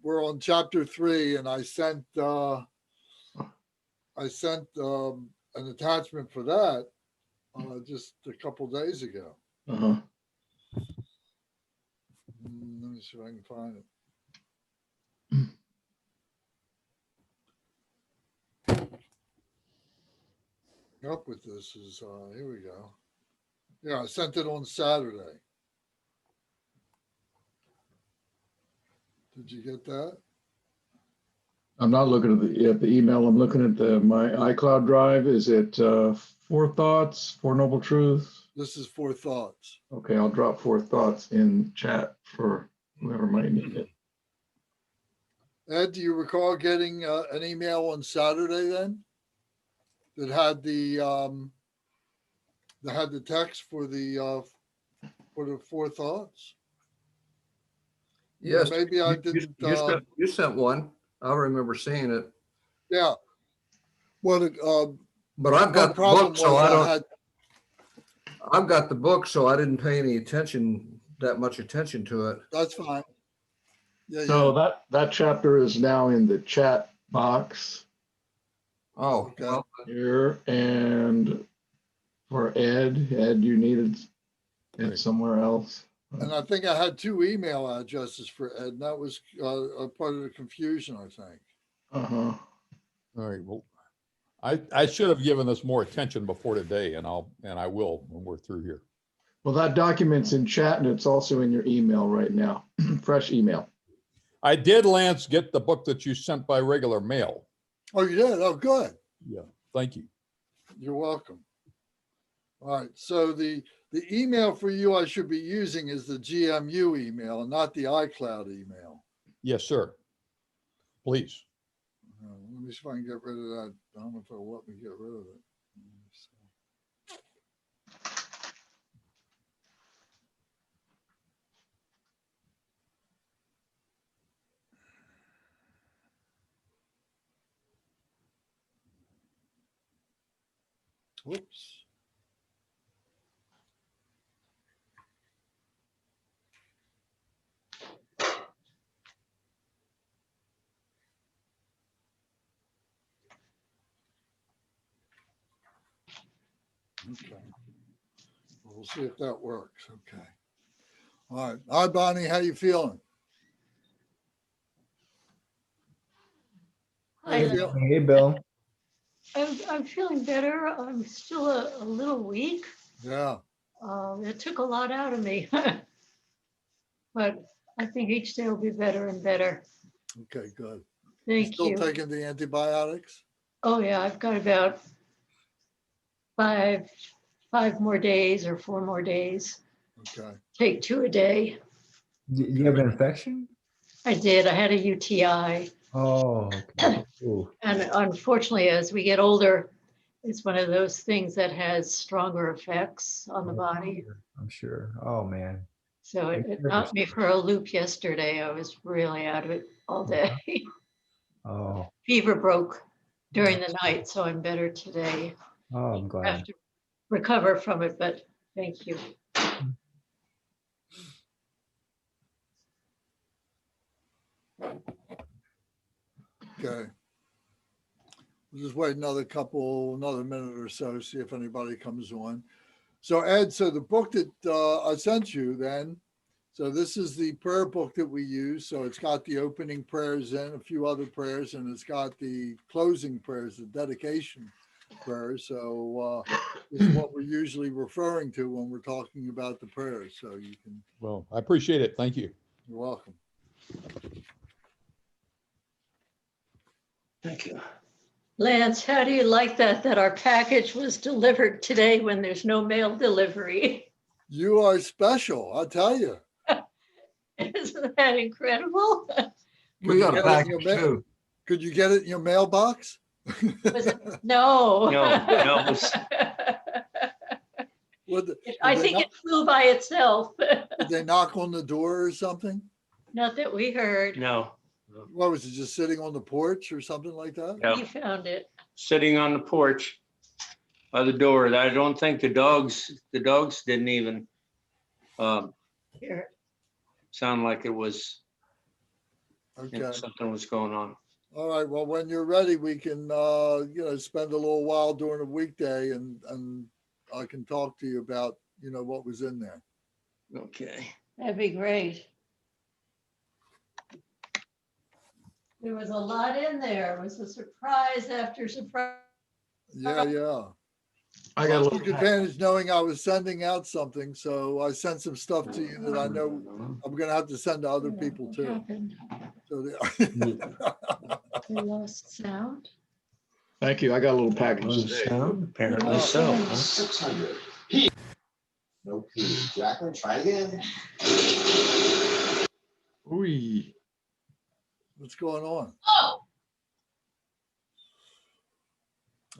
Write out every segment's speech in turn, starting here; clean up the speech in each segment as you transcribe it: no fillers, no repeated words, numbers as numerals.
we're on chapter 3, and I sent an attachment for that just a couple days ago. Uh-huh. Let me see if I can find it. Up with this is here we go. Yeah, I sent it on Saturday. Did you get that? I'm not looking at the email. I'm looking at my iCloud drive. Is it 4 thoughts, 4 noble truths? This is 4 thoughts. Okay, I'll drop 4 thoughts in chat for whoever might need it. Ed, do you recall getting an email on Saturday then that had the text for the 4 thoughts? Yes. Or maybe I didn't. You sent one. I remember seeing it. Yeah. Well, But I've got the problem book, so was I don't. had, I've got the book, so I didn't pay any that much attention to it. that's fine. Yeah, So yeah. that chapter is now in the chat box Oh, Okay. well, here. And for Ed, you needed it somewhere else. And I think I had 2 email addresses for Ed, and that was a part of the confusion, I think. Uh-huh. All right, well, I should have given this more attention before today, and I will when we're through here. Well, that document's in chat and it's also in your email right now. Fresh email. I did, Lance, get the book that you sent by regular mail. Oh, you did? Oh, good. Yeah, thank you. You're welcome. All right. So the email for you I should be using is the GMU email, not the iCloud email. Yes, sir. Please. Let me see if I can get rid of that. I don't know if it'll let me get rid of it. Whoops. Okay. We'll see if that works. Okay. All right. Hi, Bonnie. How you feeling? How you Hi, feel? Hey, Bill. I'm feeling better. I'm still a little weak. Yeah. It took a lot out of me, but I think each day will be better and better. Okay, good. Thank Still you. taking the antibiotics? Oh yeah, I've got about five more days or 4 more days. Okay. Take 2 a day. Do you have an infection? I did. I had a UTI. Oh, okay. Ooh. And unfortunately, as we get older, it's one of those things that has stronger effects on the body. I'm sure. Oh, man. So it knocked me for a loop yesterday. I was really out of it all day. Oh, Fever broke during the night, so I'm better today. oh, I'm I glad. have to recover from it, but thank you. Okay. We'll just wait another minute or so, see if anybody comes on. So Ed, so the book that I sent you then, so this is the prayer book that we use. So it's got the opening prayers in, a few other prayers, and it's got the closing prayers, the dedication prayers. So this is what we're usually referring to when we're talking about the prayers. So you can. Well, I appreciate it. Thank you. You're welcome. Thank you. Lance, how do you like that our package was delivered today when there's no mail delivery? You are special, I'll tell you. Isn't that incredible? we got a package too. Could you get it in your mailbox? No. No. I think it flew by itself. Did they knock on the door or something? Not that we heard. No, What was it, just sitting on the porch or something like that? no, You found it. sitting on the porch by the door. I don't think the dogs didn't even Here. sound like it was Okay. Something was going on. All right. Well, when you're ready, we can, spend a little while during a weekday and I can talk to you about, what was in there. Okay. That'd be great. There was a lot in there. It was a surprise after surprise. Yeah, yeah. I got a I little took advantage knowing I was sending out something, so I sent some stuff to you that I know I'm gonna have to send to other people What too. happened? So We lost sound. Thank you. I got a little package Lose today. sound? Apparently Oh. so. huh? 600. No P. Jacqueline, try again. Ooh. What's going on?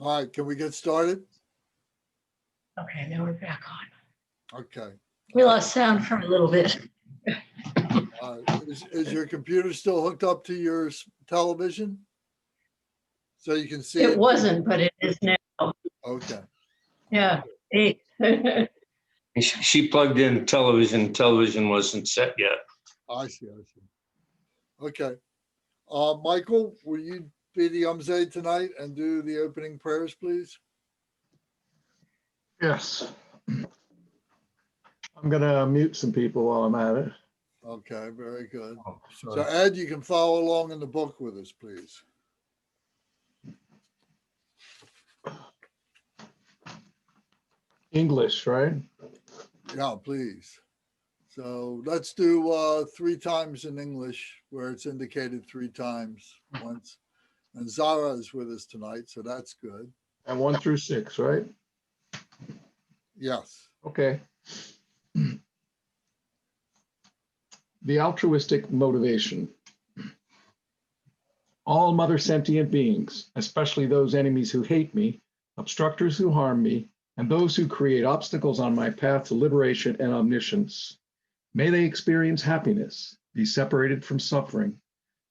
All right, can we get started? Okay, now we're back on. Okay. We lost sound for a little bit. Is your computer still hooked up to your television? So you can see It wasn't, but it is now. Okay. Yeah. Hey. She plugged in television. Television wasn't set yet. I see. Okay. Michael, will you be the Umze tonight and do the opening prayers, please? Yes. I'm gonna mute some people while I'm at it. Okay, very good. Oh, So sorry. Ed, you can follow along in the book with us, please. English, right? Yeah, please. So let's do 3 times in English where it's indicated 3 times once. And Zara is with us tonight, so that's good. And 1 through 6, right? Yes. Okay. The altruistic motivation. All mother sentient beings, especially those enemies who hate me, obstructors who harm me, and those who create obstacles on my path to liberation and omniscience, may they experience happiness, be separated from suffering,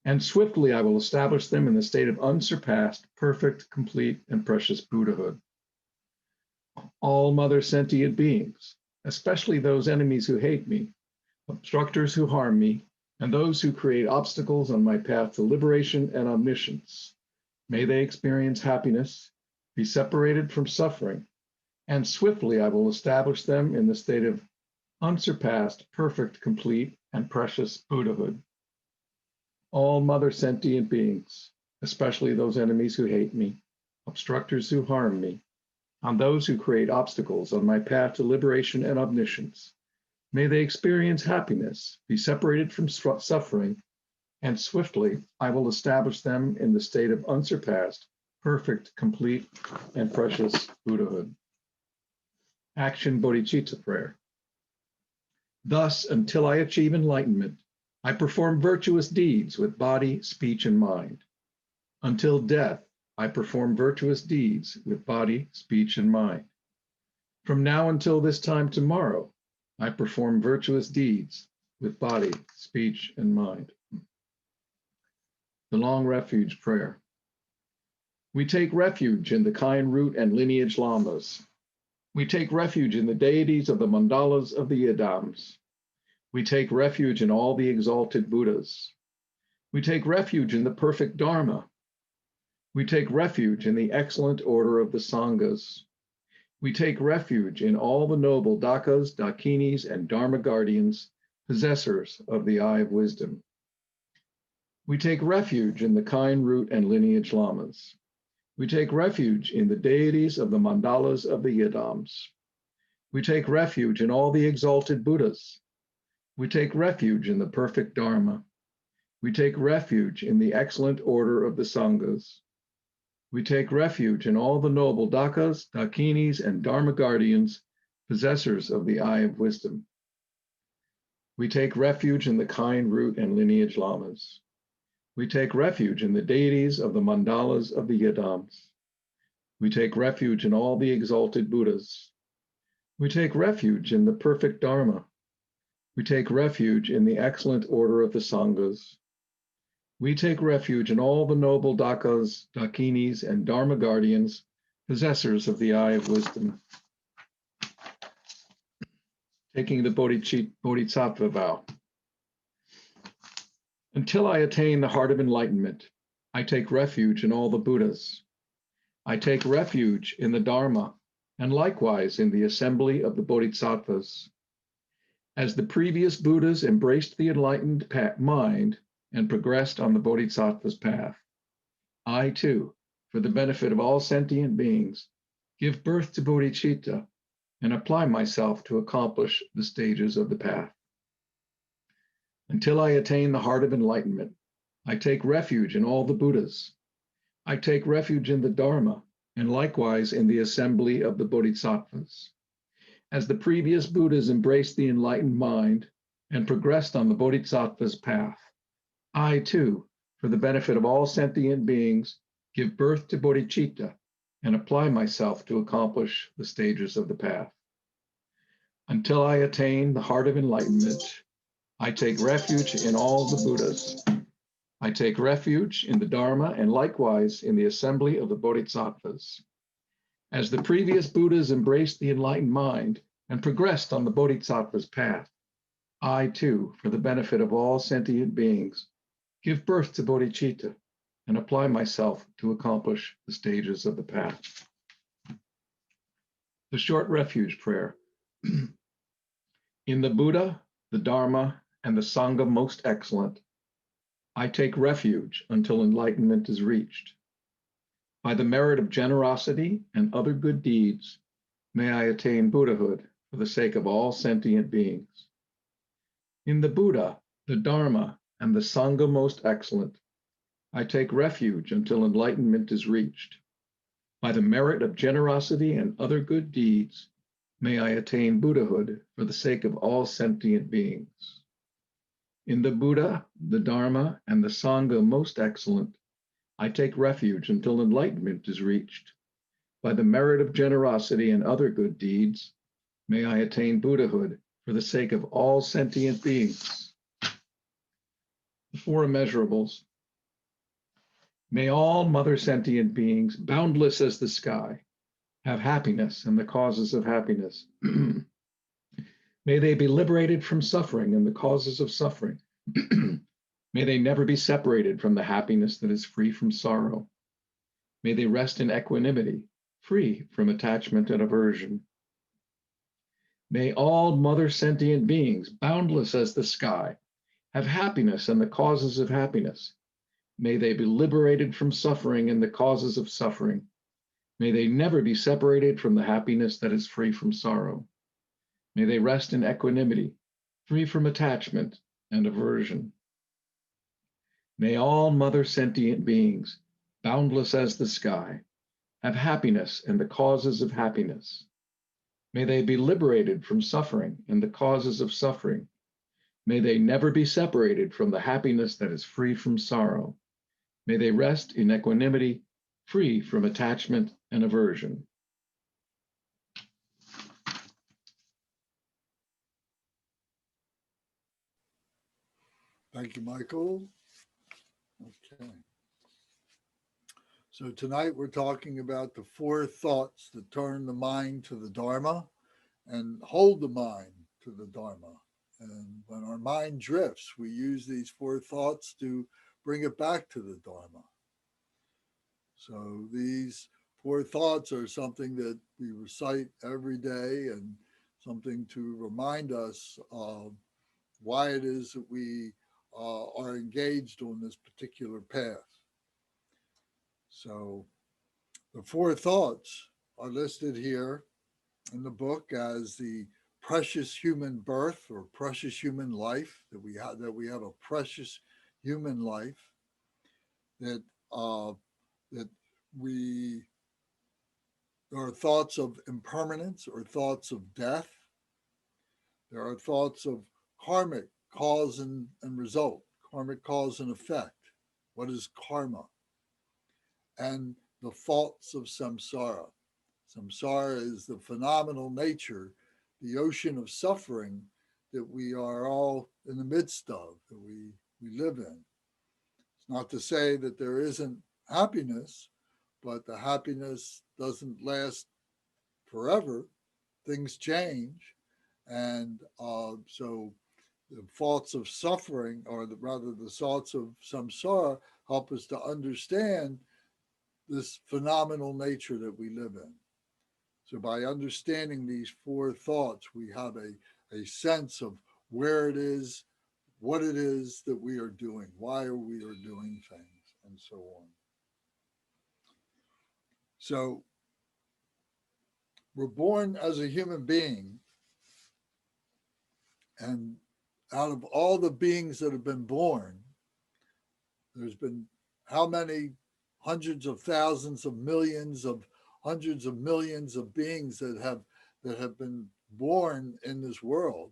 and swiftly I will establish them in the state of unsurpassed, perfect, complete, and precious Buddhahood. All mother sentient beings, especially those enemies who hate me, obstructors who harm me, and those who create obstacles on my path to liberation and omniscience, may they experience happiness, be separated from suffering, and swiftly I will establish them in the state of unsurpassed, perfect, complete, and precious Buddhahood. All mother sentient beings, especially those enemies who hate me, obstructors who harm me, and those who create obstacles on my path to liberation and omniscience, may they experience happiness, be separated from suffering, and swiftly I will establish them in the state of unsurpassed, perfect, complete, and precious Buddhahood. Action Bodhicitta Prayer. Thus, until I achieve enlightenment, I perform virtuous deeds with body, speech, and mind. Until death, I perform virtuous deeds with body, speech, and mind. From now until this time tomorrow, I perform virtuous deeds with body, speech, and mind. The Long Refuge Prayer. We take refuge in the kind root and lineage lamas. We take refuge in the deities of the mandalas of the Yidams. We take refuge in all the exalted Buddhas. We take refuge in the perfect Dharma. We take refuge in the excellent order of the Sanghas. We take refuge in all the noble Dakas, Dakinis, and Dharma guardians, possessors of the eye of wisdom. We take refuge in the kind root and lineage lamas. We take refuge in the deities of the mandalas of the Yidams. We take refuge in all the exalted Buddhas. We take refuge in the perfect Dharma. We take refuge in the excellent order of the Sanghas. We take refuge in all the noble Dakas, Dakinis, and Dharma guardians, possessors of the eye of wisdom. We take refuge in the kind root and lineage lamas. We take refuge in the deities of the mandalas of the Yidams. We take refuge in all the exalted Buddhas. We take refuge in the perfect Dharma. We take refuge in the excellent order of the Sanghas. We take refuge in all the noble Dakas, Dakinis, and Dharma guardians, possessors of the eye of wisdom. Taking the Bodhisattva vow. Until I attain the heart of enlightenment, I take refuge in all the Buddhas. I take refuge in the Dharma, and likewise in the assembly of the Bodhisattvas. As the previous Buddhas embraced the enlightened mind and progressed on the Bodhisattva's path, I too, for the benefit of all sentient beings, give birth to bodhicitta and apply myself to accomplish the stages of the path. Until I attain the heart of enlightenment, I take refuge in all the Buddhas. I take refuge in the Dharma, and likewise in the assembly of the Bodhisattvas. As the previous Buddhas embraced the enlightened mind and progressed on the Bodhisattva's path, I too, for the benefit of all sentient beings, give birth to bodhicitta and apply myself to accomplish the stages of the path. Until I attain the heart of enlightenment, I take refuge in all the Buddhas. I take refuge in the Dharma and likewise in the assembly of the Bodhisattvas. As the previous Buddhas embraced the enlightened mind and progressed on the Bodhisattva's path, I too, for the benefit of all sentient beings, give birth to bodhicitta and apply myself to accomplish the stages of the path. The short refuge prayer. In the Buddha, the Dharma, and the Sangha most excellent, I take refuge until enlightenment is reached. By the merit of generosity and other good deeds, may I attain Buddhahood for the sake of all sentient beings. In the Buddha, the Dharma, and the Sangha most excellent, I take refuge until enlightenment is reached. By the merit of generosity and other good deeds, may I attain Buddhahood for the sake of all sentient beings. In the Buddha, the Dharma, and the Sangha most excellent, I take refuge until enlightenment is reached. By the merit of generosity and other good deeds, may I attain Buddhahood for the sake of all sentient beings. The four immeasurables. May all mother sentient beings, boundless as the sky, have happiness and the causes of happiness. May they be liberated from suffering and the causes of suffering. May they never be separated from the happiness that is free from sorrow. May they rest in equanimity, free from attachment and aversion. May all mother sentient beings, boundless as the sky, have happiness and the causes of happiness. May they be liberated from suffering and the causes of suffering. May they never be separated from the happiness that is free from sorrow. May they rest in equanimity, free from attachment and aversion. May all mother sentient beings, boundless as the sky, have happiness and the causes of happiness. May they be liberated from suffering and the causes of suffering. May they never be separated from the happiness that is free from sorrow. May they rest in equanimity, free from attachment and aversion. Thank you, Michael. Okay. So tonight we're talking about the four thoughts that turn the mind to the Dharma and hold the mind to the Dharma. And when our mind drifts, we use these four thoughts to bring it back to the Dharma. So these four thoughts are something that we recite every day and something to remind us of why it is that we are engaged on this particular path. So the four thoughts are listed here in the book as the precious human birth or precious human life, that we have a precious human life, that there are thoughts of impermanence or thoughts of death. There are thoughts of karmic cause and result, karmic cause and effect. What is karma? And the faults of samsara. Samsara is the phenomenal nature, the ocean of suffering that we are all in the midst of, that we live in. It's not to say that there isn't happiness, but the happiness doesn't last forever. Things change. And so the thoughts of suffering, or rather the thoughts of samsara, help us to understand this phenomenal nature that we live in. So by understanding these four thoughts, we have a sense of where it is, what it is that we are doing, why we are doing things, and so on. So we're born as a human being, and out of all the beings that have been born, there's been how many hundreds of thousands of millions of hundreds of millions of beings that have been born in this world.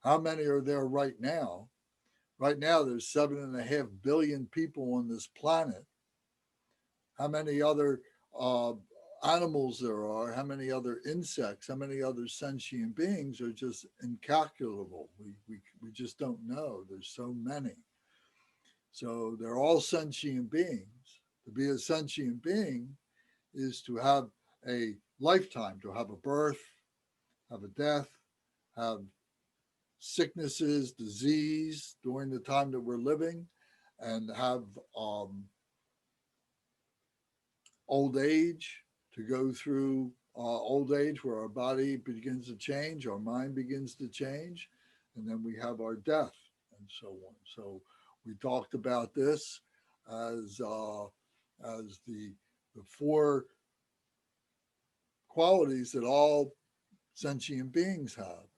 How many are there right now? Right now, there's 7.5 billion people on this planet. How many other animals there are, how many other insects, how many other sentient beings are just incalculable. We just don't know. There's so many. So they're all sentient beings. To be a sentient being is to have a lifetime, to have a birth, have a death, have sicknesses, disease during the time that we're living, and have old age, to go through old age where our body begins to change, our mind begins to change, and then we have our death and so on. So we talked about this as the four qualities that all sentient beings have.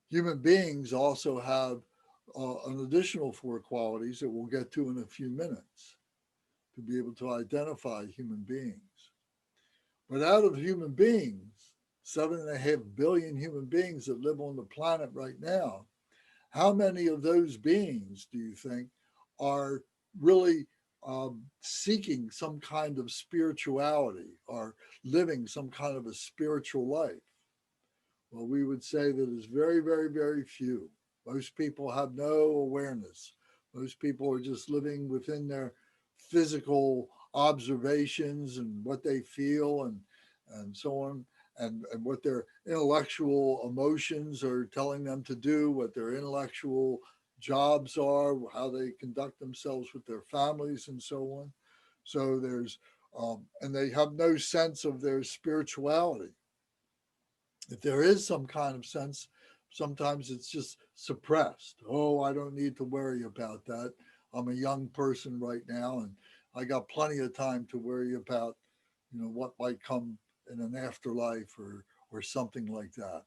Human beings also have an additional four qualities that we'll get to in a few minutes to be able to identify human beings. But out of human beings, 7.5 billion human beings that live on the planet right now, how many of those beings do you think are really seeking some kind of spirituality or living some kind of a spiritual life? Well, we would say that it's very, very, very few. Most people have no awareness. Most people are just living within their physical observations and what they feel and so on, and what their intellectual emotions are telling them to do, what their intellectual jobs are, how they conduct themselves with their families and so on. So there's, and they have no sense of their spirituality. If there is some kind of sense, sometimes it's just suppressed. Oh, I don't need to worry about that. I'm a young person right now, and I got plenty of time to worry about, what might come in an afterlife or something like that.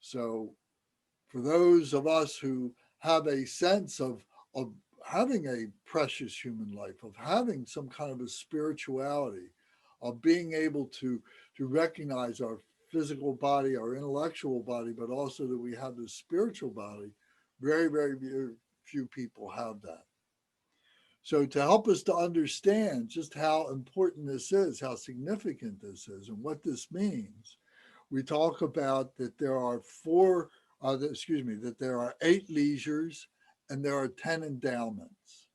So for those of us who have a sense of having a precious human life, of having some kind of a spirituality, of being able to recognize our physical body, our intellectual body, but also that we have the spiritual body, very, very, very few people have that. So to help us to understand just how important this is, how significant this is, and what this means, we talk about that there are that there are 8 leisures and there are 10 endowments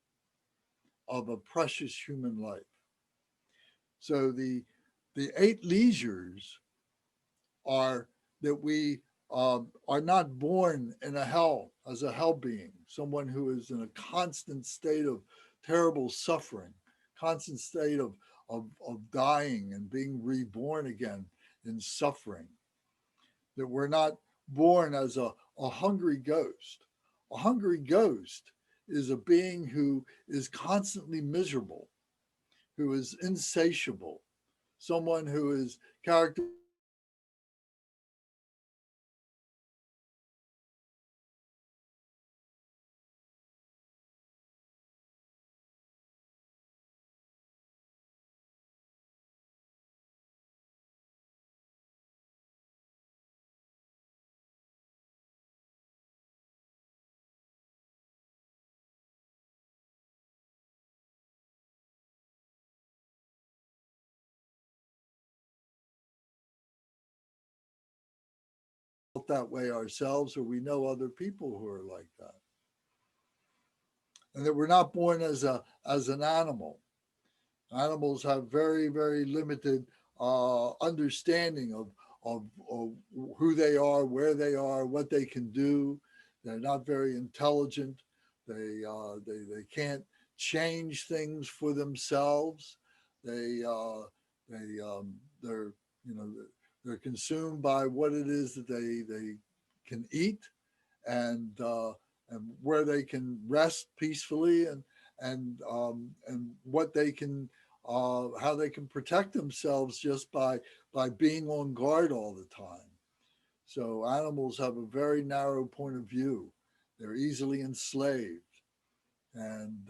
of a precious human life. So the 8 leisures are that we are not born in a hell as a hell being, someone who is in a constant state of terrible suffering, constant state of dying and being reborn again in suffering. That we're not born as a hungry ghost. A hungry ghost is a being who is constantly miserable, who is insatiable, someone who is characterized that way ourselves, or we know other people who are like that. And that we're not born as an animal. Animals have very, very limited understanding of who they are, where they are, what they can do. They're not very intelligent. They can't change things for themselves. They're they're consumed by what it is that they can eat, and where they can rest peacefully, and what they can how they can protect themselves just by being on guard all the time. So animals have a very narrow point of view. They're easily enslaved. And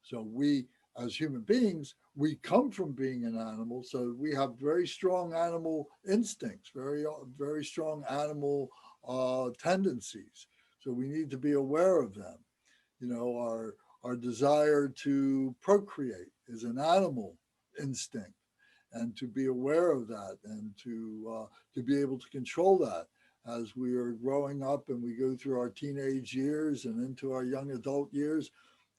so we, as human beings, we come from being an animal. So we have very strong animal instincts, very strong animal tendencies. So we need to be aware of them. You know, our desire to procreate is an animal instinct, and to be aware of that, and to be able to control that as we are growing up and we go through our teenage years and into our young adult years.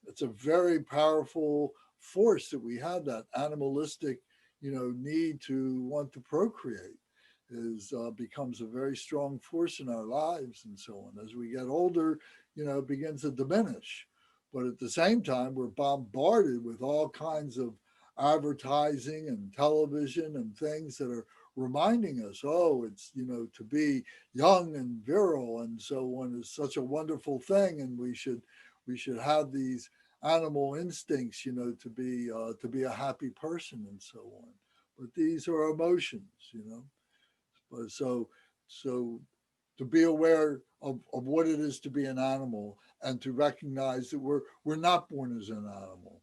It's a very powerful force that we have, that animalistic, need to want to procreate becomes a very strong force in our lives and so on. As we get older, it begins to diminish. But at the same time, we're bombarded with all kinds of advertising and television and things that are reminding us, oh, it's, to be young and virile and so on is such a wonderful thing, and we should have these animal instincts, to be a happy person and so on. But these are emotions, But so to be aware of what it is to be an animal, and to recognize that we're not born as an animal.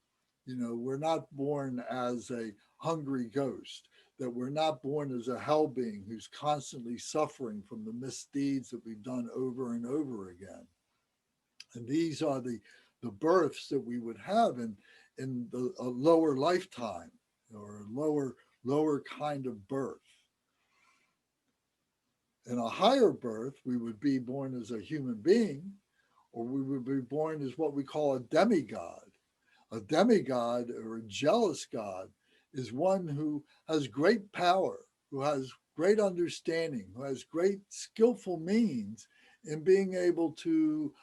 We're not born as a hungry ghost, that we're not born as a hell being who's constantly suffering from the misdeeds that we've done over and over again. And these are the births that we would have in a lower lifetime, or a lower kind of birth. In a higher birth, we would be born as a human being, or we would be born as what we call a demigod. A demigod, or a jealous god, is one who has great power, who has great understanding, who has great skillful means in being able to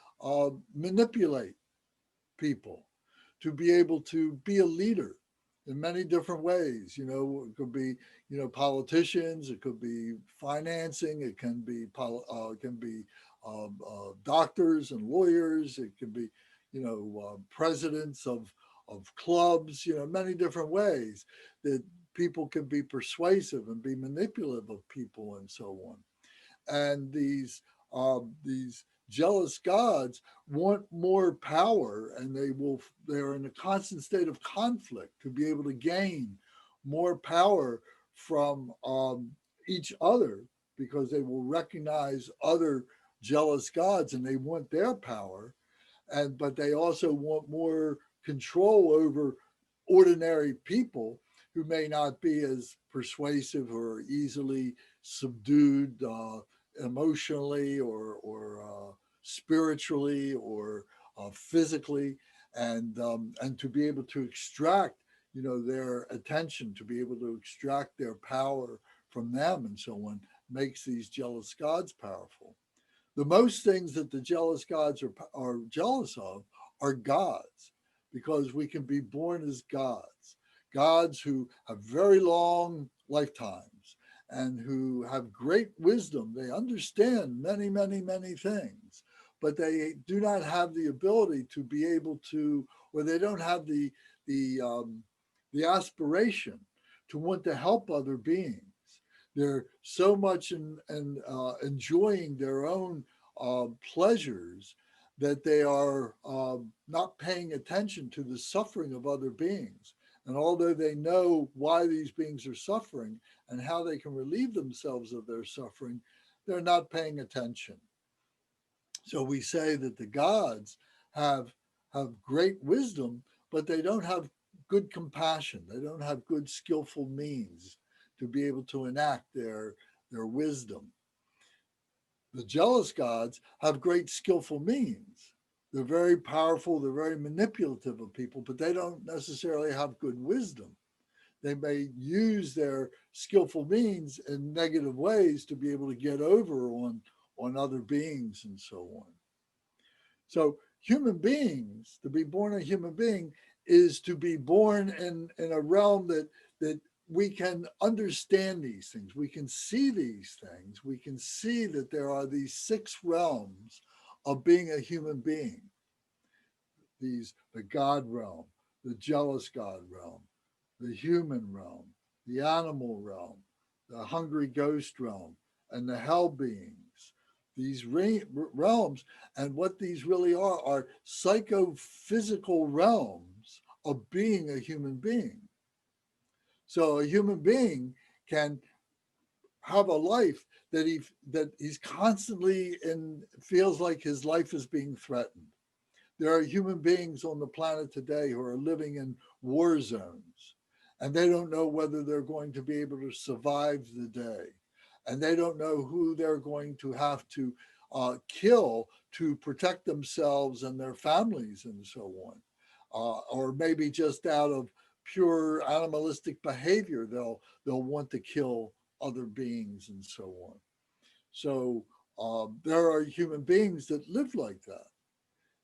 manipulate people, to be able to be a leader in many different ways. It could be, politicians, it could be financing, it can be doctors and lawyers, it can be, presidents of clubs, many different ways that people can be persuasive and be manipulative of people and so on. And these jealous gods want more power, and they're in a constant state of conflict to be able to gain more power from each other, because they will recognize other jealous gods and they want their power, but they also want more control over ordinary people who may not be as persuasive or easily subdued emotionally or spiritually or physically, and to be able to extract their attention, to be able to extract their power from them and so on, makes these jealous gods powerful. The most things that the jealous gods are jealous of are gods, because we can be born as gods who have very long lifetimes and who have great wisdom. They understand many, many, many things, but they do not have the ability to be able to, or they don't have the aspiration to want to help other beings. They're so much enjoying their own pleasures that they are not paying attention to the suffering of other beings. And although they know why these beings are suffering and how they can relieve themselves of their suffering, they're not paying attention. So we say that the gods have great wisdom, but they don't have good compassion. They don't have good skillful means to be able to enact their wisdom. The jealous gods have great skillful means. They're very powerful, they're very manipulative of people, but they don't necessarily have good wisdom. They may use their skillful means in negative ways to be able to get over on other beings and so on. So human beings, to be born a human being is to be born in a realm that we can understand these things. We can see these things. We can see that there are these 6 realms of being a human being. The God realm, the jealous God realm, the human realm, the animal realm, the hungry ghost realm, and the hell beings. These realms, and what these really are psychophysical realms of being a human being. So a human being can have a life that he's constantly feels like his life is being threatened. There are human beings on the planet today who are living in war zones, and they don't know whether they're going to be able to survive the day. And they don't know who they're going to have to kill to protect themselves and their families and so on. Or maybe just out of pure animalistic behavior, they'll want to kill other beings and so on. So there are human beings that live like that.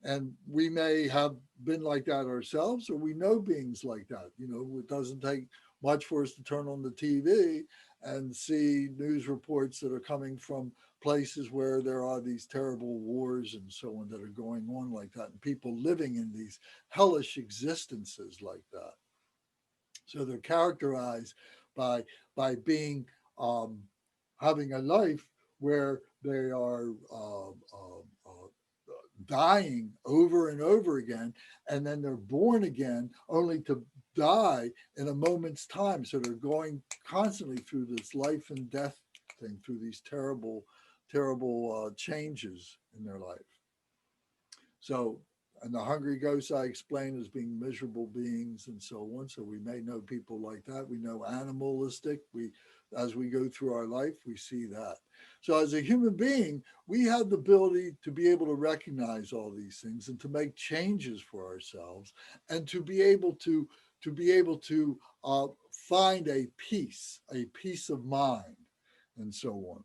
And we may have been like that ourselves, or we know beings like that. You know, it doesn't take much for us to turn on the TV and see news reports that are coming from places where there are these terrible wars and so on that are going on like that, and people living in these hellish existences like that. So they're characterized by being having a life where they are dying over and over again, and then they're born again only to die in a moment's time. So they're going constantly through this life and death thing, through these terrible changes in their life. So, and the hungry ghosts I explained as being miserable beings and so on. So we may know people like that. We know animalistic. As we go through our life, we see that. So as a human being, we have the ability to be able to recognize all these things and to make changes for ourselves, and to be able to find a peace of mind and so on.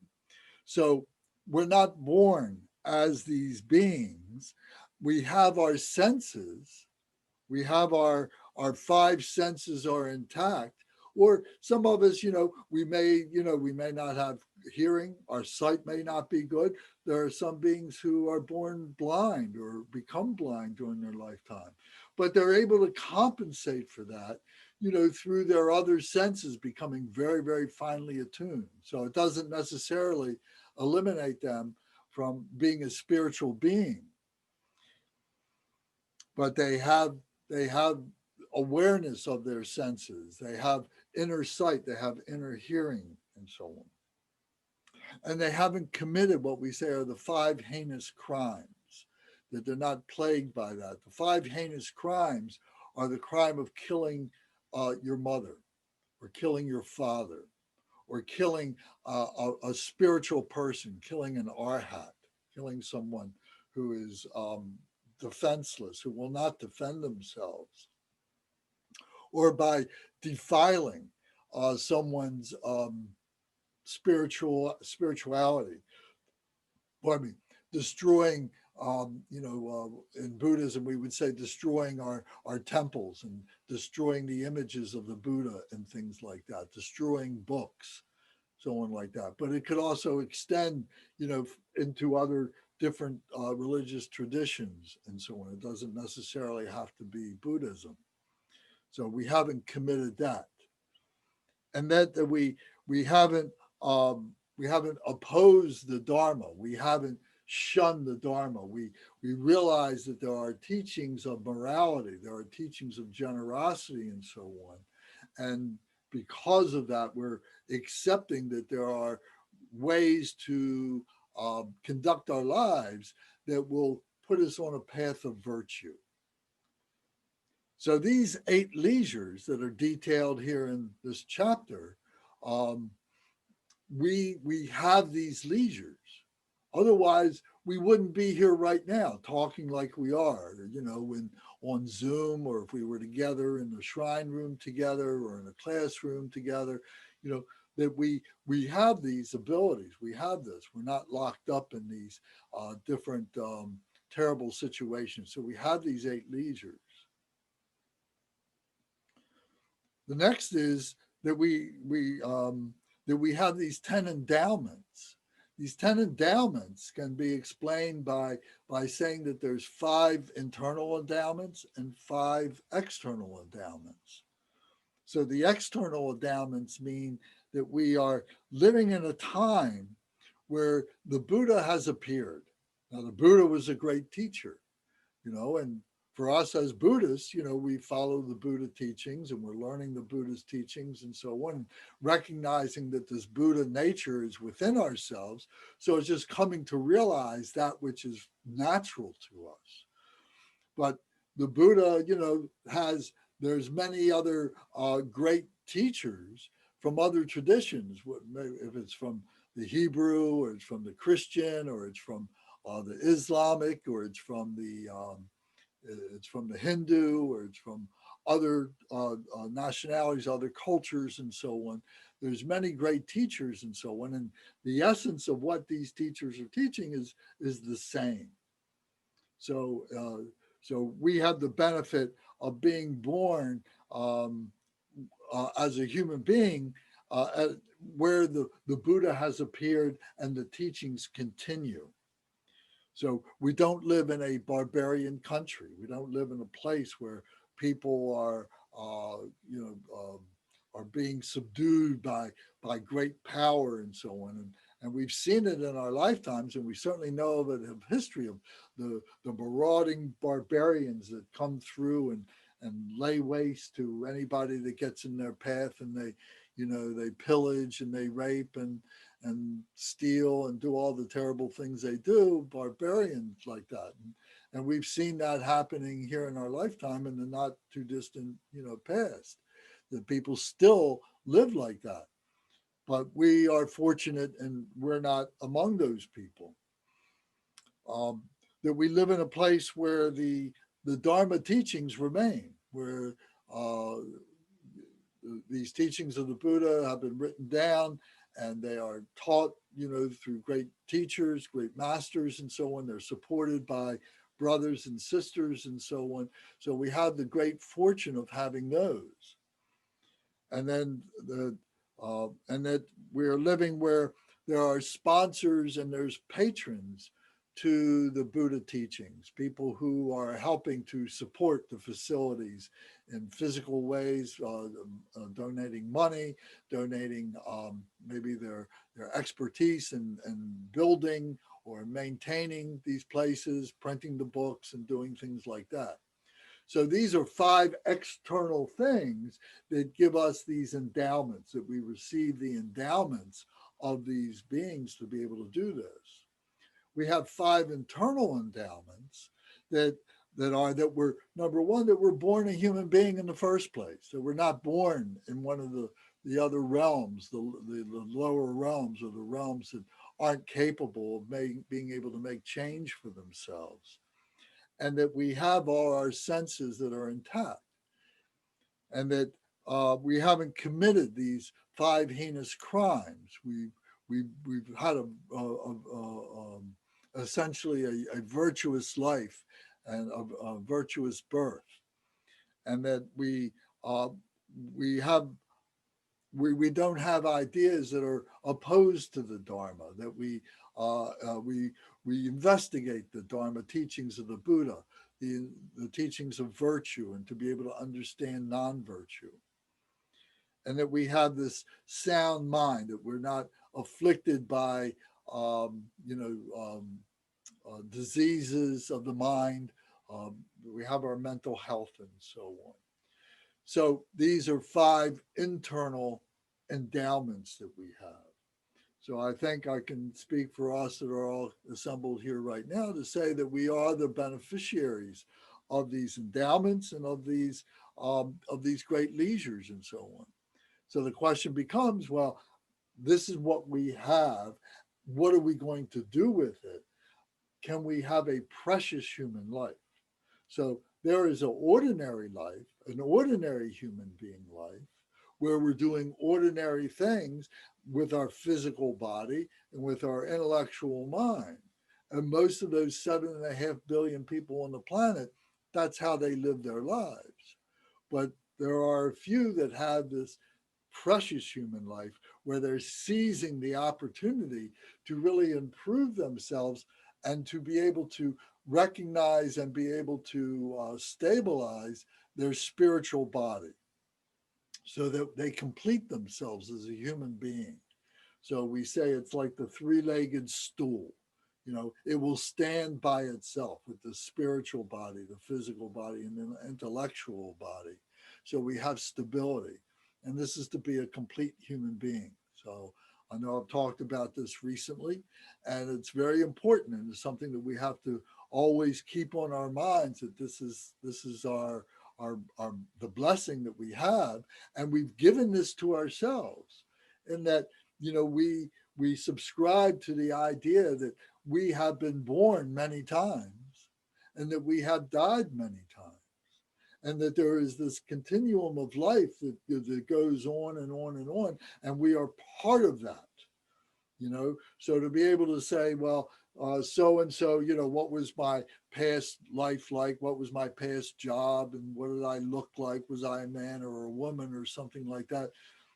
So we're not born as these beings. We have our senses. We have our 5 senses are intact. Or some of us, we may not have hearing. Our sight may not be good. There are some beings who are born blind or become blind during their lifetime, but they're able to compensate for that, through their other senses becoming very, very finely attuned. So it doesn't necessarily eliminate them from being a spiritual being, but they have awareness of their senses. They have inner sight, they have inner hearing, and so on. And they haven't committed what we say are the 5 heinous crimes, that they're not plagued by that. The 5 heinous crimes are the crime of killing your mother, or killing your father, or killing a spiritual person, killing an arhat, killing someone who is defenseless, who will not defend themselves, or by defiling someone's spirituality. Pardon me, destroying. In Buddhism, we would say destroying our temples and destroying the images of the Buddha and things like that, destroying books, so on like that. But it could also extend, into other different religious traditions and so on. It doesn't necessarily have to be Buddhism. So we haven't committed that, and that we haven't opposed the Dharma. We haven't shunned the Dharma. We realize that there are teachings of morality, there are teachings of generosity, and so on. And because of that, we're accepting that there are ways to conduct our lives that will put us on a path of virtue. So these 8 leisures that are detailed here in this chapter, we have these leisures Otherwise, we wouldn't be here right now talking like we are, when on Zoom, or if we were together in the shrine room together or in a classroom together, that we have these abilities. We have this. We're not locked up in these different terrible situations. So we have these 8 leisures. The next is that we have these 10 endowments. These 10 endowments can be explained by saying that there's 5 internal endowments and 5 external endowments. So the external endowments mean that we are living in a time where the Buddha has appeared. Now, the Buddha was a great teacher, and for us as Buddhists, we follow the Buddha teachings and we're learning the Buddha's teachings and so on, recognizing that this Buddha nature is within ourselves. So it's just coming to realize that which is natural to us. But the Buddha, there's many other great teachers from other traditions, if it's from the Hebrew, or it's from the Christian, or it's from the Islamic, or it's from the Hindu, or it's from other nationalities, other cultures, and so on. There's many great teachers and so on. And the essence of what these teachers are teaching is the same. So we have the benefit of being born as a human being where the Buddha has appeared and the teachings continue. So we don't live in a barbarian country. We don't live in a place where people are being subdued by great power and so on. And we've seen it in our lifetimes, and we certainly know of it in history, of the marauding barbarians that come through and lay waste to anybody that gets in their path, and they pillage and they rape and steal and do all the terrible things they do, barbarians like that. And we've seen that happening here in our lifetime in the not too distant, past, that people still live like that. But we are fortunate, and we're not among those people. That we live in a place where the Dharma teachings remain, where these teachings of the Buddha have been written down, and they are taught, through great teachers, great masters, and so on. They're supported by brothers and sisters and so on. So we have the great fortune of having those. And then and that we're living where there are sponsors and there's patrons to the Buddha teachings, people who are helping to support the facilities in physical ways, donating money, donating maybe their expertise in building or maintaining these places, printing the books and doing things like that. So these are 5 external things that give us these endowments, that we receive the endowments of these beings to be able to do this. We have 5 internal endowments that we're, number one, that we're born a human being in the first place, that we're not born in one of the other realms, the lower realms, or the realms that aren't capable of being able to make change for themselves. And that we have all our senses that are intact, and that we haven't committed these 5 heinous crimes. We've had essentially a virtuous life and a virtuous birth, and that we don't have ideas that are opposed to the Dharma, that we investigate the Dharma teachings of the Buddha, the teachings of virtue, and to be able to understand non-virtue. And that we have this sound mind, that we're not afflicted by diseases of the mind. We have our mental health and so on. So these are 5 internal endowments that we have. So I think I can speak for us that are all assembled here right now to say that we are the beneficiaries of these endowments and of these great leisures and so on. So the question becomes, well, this is what we have, what are we going to do with it? Can we have a precious human life? So there is an ordinary life, an ordinary human being life, where we're doing ordinary things with our physical body and with our intellectual mind. And most of those 7.5 billion people on the planet, that's how they live their lives. But there are a few that have this precious human life where they're seizing the opportunity to really improve themselves and to be able to recognize and be able to stabilize their spiritual body so that they complete themselves as a human being. So we say it's like the three-legged stool. You know, it will stand by itself with the spiritual body, the physical body, and the intellectual body. So we have stability. And this is to be a complete human being. So I know I've talked about this recently, and it's very important, and it's something that we have to always keep on our minds, that this is our the blessing that we have, and we've given this to ourselves. And that, you know, we subscribe to the idea that we have been born many times and that we have died many times, and that there is this continuum of life that goes on and on and on, and we are part of that, you know. So to be able to say, well, so and so, you know, what was my past life like? What was my past job? And what did I look like? Was I a man or a woman or something like that?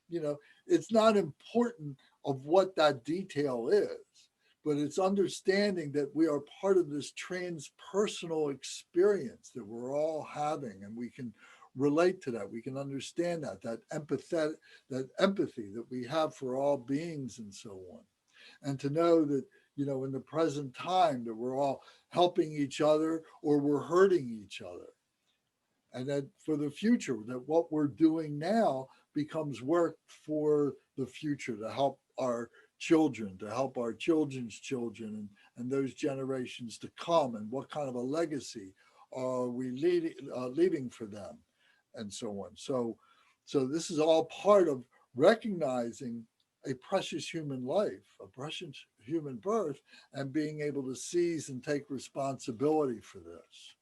You know, it's not important of what that detail is, but it's understanding that we are part of this transpersonal experience that we're all having, and we can relate to that. We can understand that empathy that we have for all beings and so on. And to know that, you know, in the present time that we're all helping each other or we're hurting each other. And that for the future, that what we're doing now becomes work for the future to help our children, to help our children's children, and those generations to come, and what kind of a legacy are we leaving for them, and so on. So this is all part of recognizing a precious human life, a precious human birth, and being able to seize and take responsibility for this.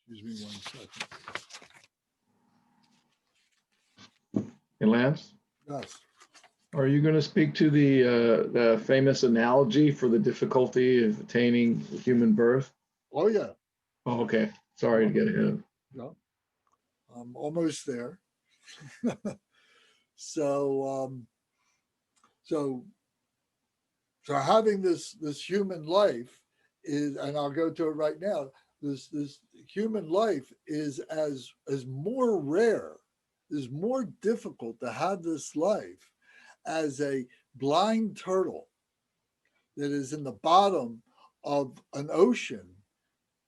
Excuse me 1 second. Hey, Lance, Yes. are you going to speak to the famous analogy for the difficulty of attaining human birth? Oh, yeah. Oh, okay. Sorry to get ahead. No, I'm almost there. So having this human life is, and I'll go to it right now. This human life is as more rare, is more difficult to have this life as a blind turtle that is in the bottom of an ocean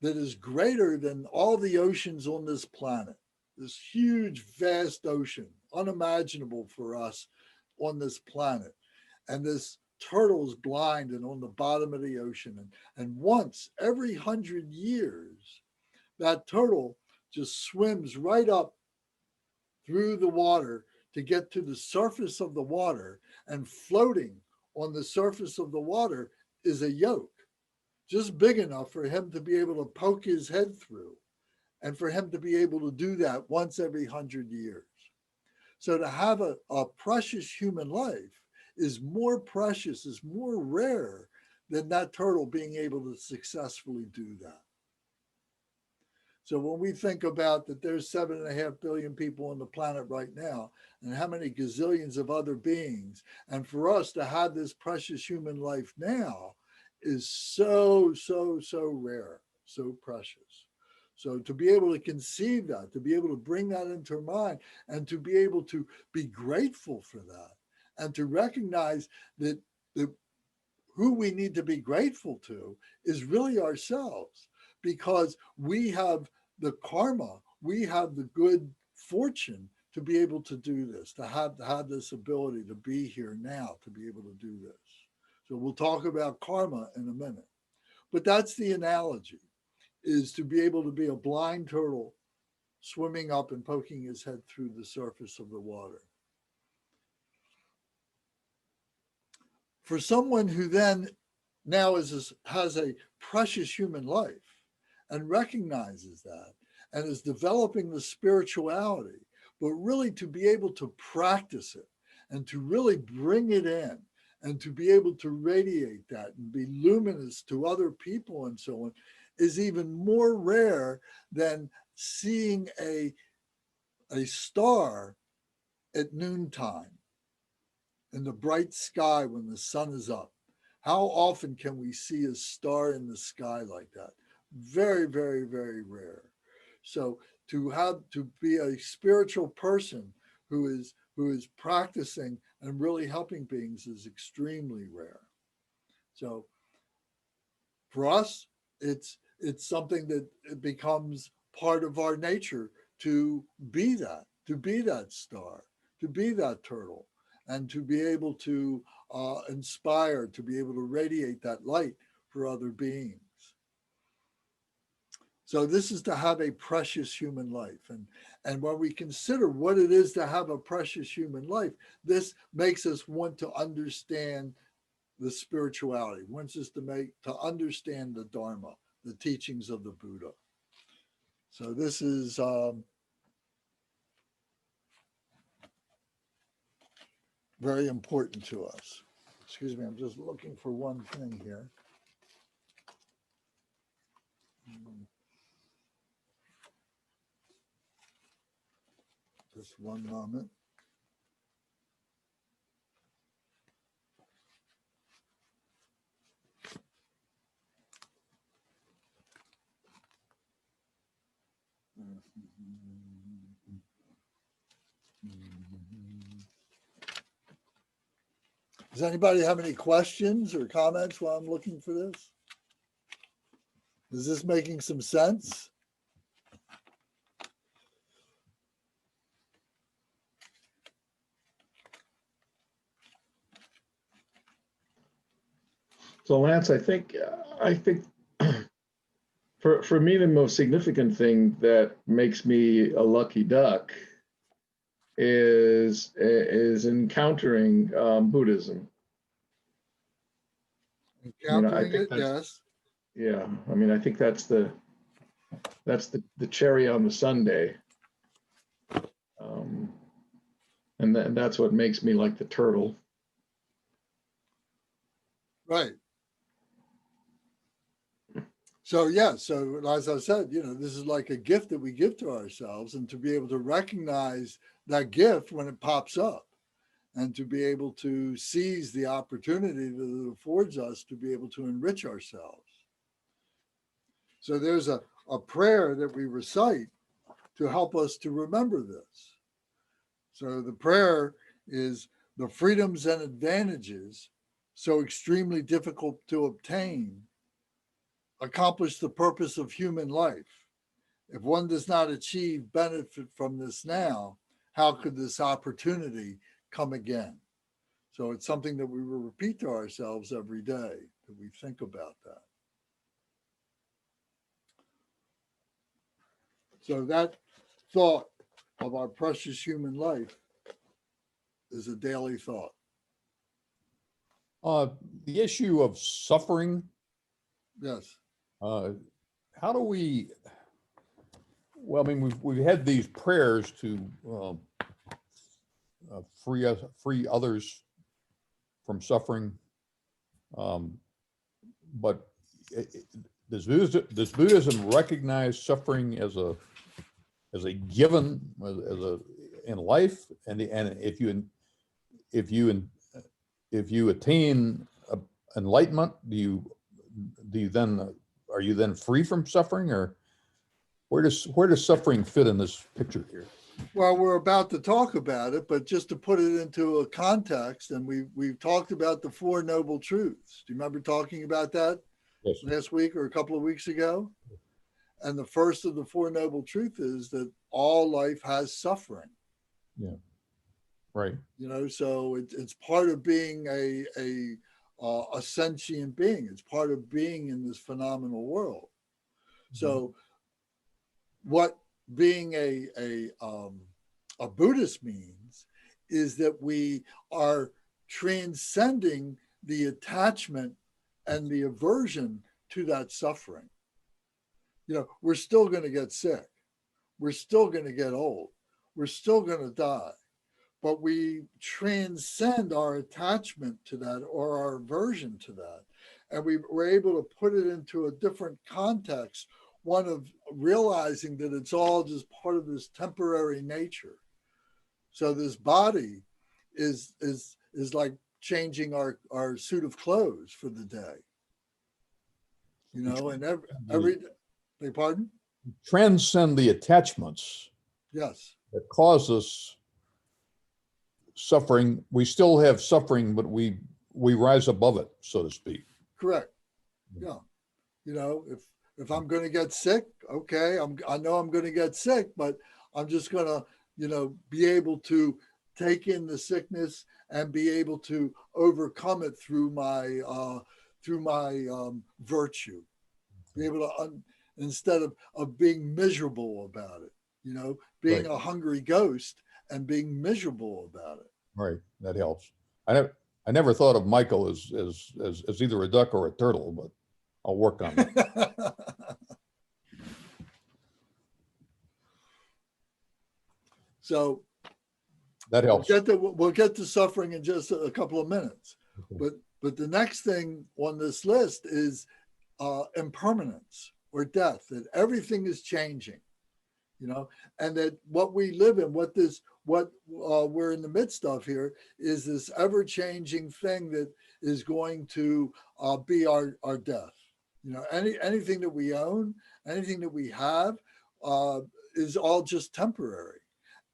that is greater than all the oceans on this planet. This huge, vast ocean, unimaginable for us on this planet. And this turtle is blind and on the bottom of the ocean. And once every 100 years, that turtle just swims right up through the water to get to the surface of the water, and floating on the surface of the water is a yolk, just big enough for him to be able to poke his head through, and for him to be able to do that once every 100 years. So to have a precious human life is more precious, is more rare than that turtle being able to successfully do that. So when we think about that there's 7.5 billion people on the planet right now, and how many gazillions of other beings, and for us to have this precious human life now is so rare, so precious. So to be able to conceive that, to be able to bring that into our mind, and to be able to be grateful for that, and to recognize that who we need to be grateful to is really ourselves, because we have the karma, we have the good fortune to be able to do this, to have this ability to be here now, to be able to do this. So we'll talk about karma in a minute. But that's the analogy, is to be able to be a blind turtle swimming up and poking his head through the surface of the water. for someone who then now has a precious human life and recognizes that and is developing the spirituality, but really to be able to practice it and to really bring it in and to be able to radiate that and be luminous to other people and so on is even more rare than seeing a star at noontime in the bright sky when the sun is up. How often can we see a star in the sky like that? Very, very, very rare. So to be a spiritual person who is practicing and really helping beings is extremely rare. So for us, it's something that it becomes part of our nature to be that star, to be that turtle, and to be able to inspire, to be able to radiate that light for other beings. So this is to have a precious human life. And when we consider what it is to have a precious human life, this makes us want to understand the spirituality, wants us to understand the Dharma, the teachings of the Buddha. So this is very important to us. Excuse me, I'm just looking for one thing here. Just one moment. Does anybody have any questions or comments while I'm looking for this? Is this making some sense? So Lance, I think for me, the most significant thing that makes me a lucky duck is encountering Buddhism. Encountering it, that's, yes. yeah. I mean, I think that's the cherry on the sundae, and that's what makes me like the turtle. Right. So yeah, so as I said, this is like a gift that we give to ourselves, and to be able to recognize that gift when it pops up and to be able to seize the opportunity that it affords us to be able to enrich ourselves. So there's a prayer that we recite to help us to remember this. So the prayer is, the freedoms and advantages so extremely difficult to obtain accomplish the purpose of human life. If one does not achieve benefit from this now, how could this opportunity come again? So it's something that we will repeat to ourselves every day, that we think about that. So that thought of our precious human life is a daily thought. The issue of suffering, Yes. how do we, well, I mean, we've had these prayers to free others from suffering, but does Buddhism recognize suffering as a given, in life, and if you attain enlightenment, are you then free from suffering, or where does suffering fit in this picture here? Well, we're about to talk about it, but just to put it into a context, and we've talked about the Four Noble Truths. Do you remember talking about that? Yes. Last week or a couple of weeks ago? And the first of the Four Noble Truths is that all life has suffering. Yeah. Right. So it's part of being a sentient being. It's part of being in this phenomenal world. Mm-hmm. So what being a Buddhist means is that we are transcending the attachment and the aversion to that suffering. You know, we're still going to get sick. We're still going to get old. We're still going to die. But we transcend our attachment to that or our aversion to that. And we were able to put it into a different context, one of realizing that it's all just part of this temporary nature. So this body is like changing our suit of clothes for the day. You know, and every beg pardon? Transcend the attachments Yes. that cause us suffering. We still have suffering, but we rise above it, so to speak. Correct. Yeah. You know, if I'm going to get sick, okay, I know I'm going to get sick, but I'm just going to, you know, be able to take in the sickness and be able to overcome it through my virtue. Be able to instead of being miserable about it, you know, being Right. a hungry ghost and being miserable about it. Right, that helps. I never thought of Michael as either a duck or a turtle, but I'll work on it. So That helps. we'll get to suffering in just a couple of minutes. But the next thing on this list is impermanence or death, that everything is changing, you know, and that what we live in, what we're in the midst of here is this ever-changing thing that is going to be our death. You know, anything that we own, anything that we have is all just temporary.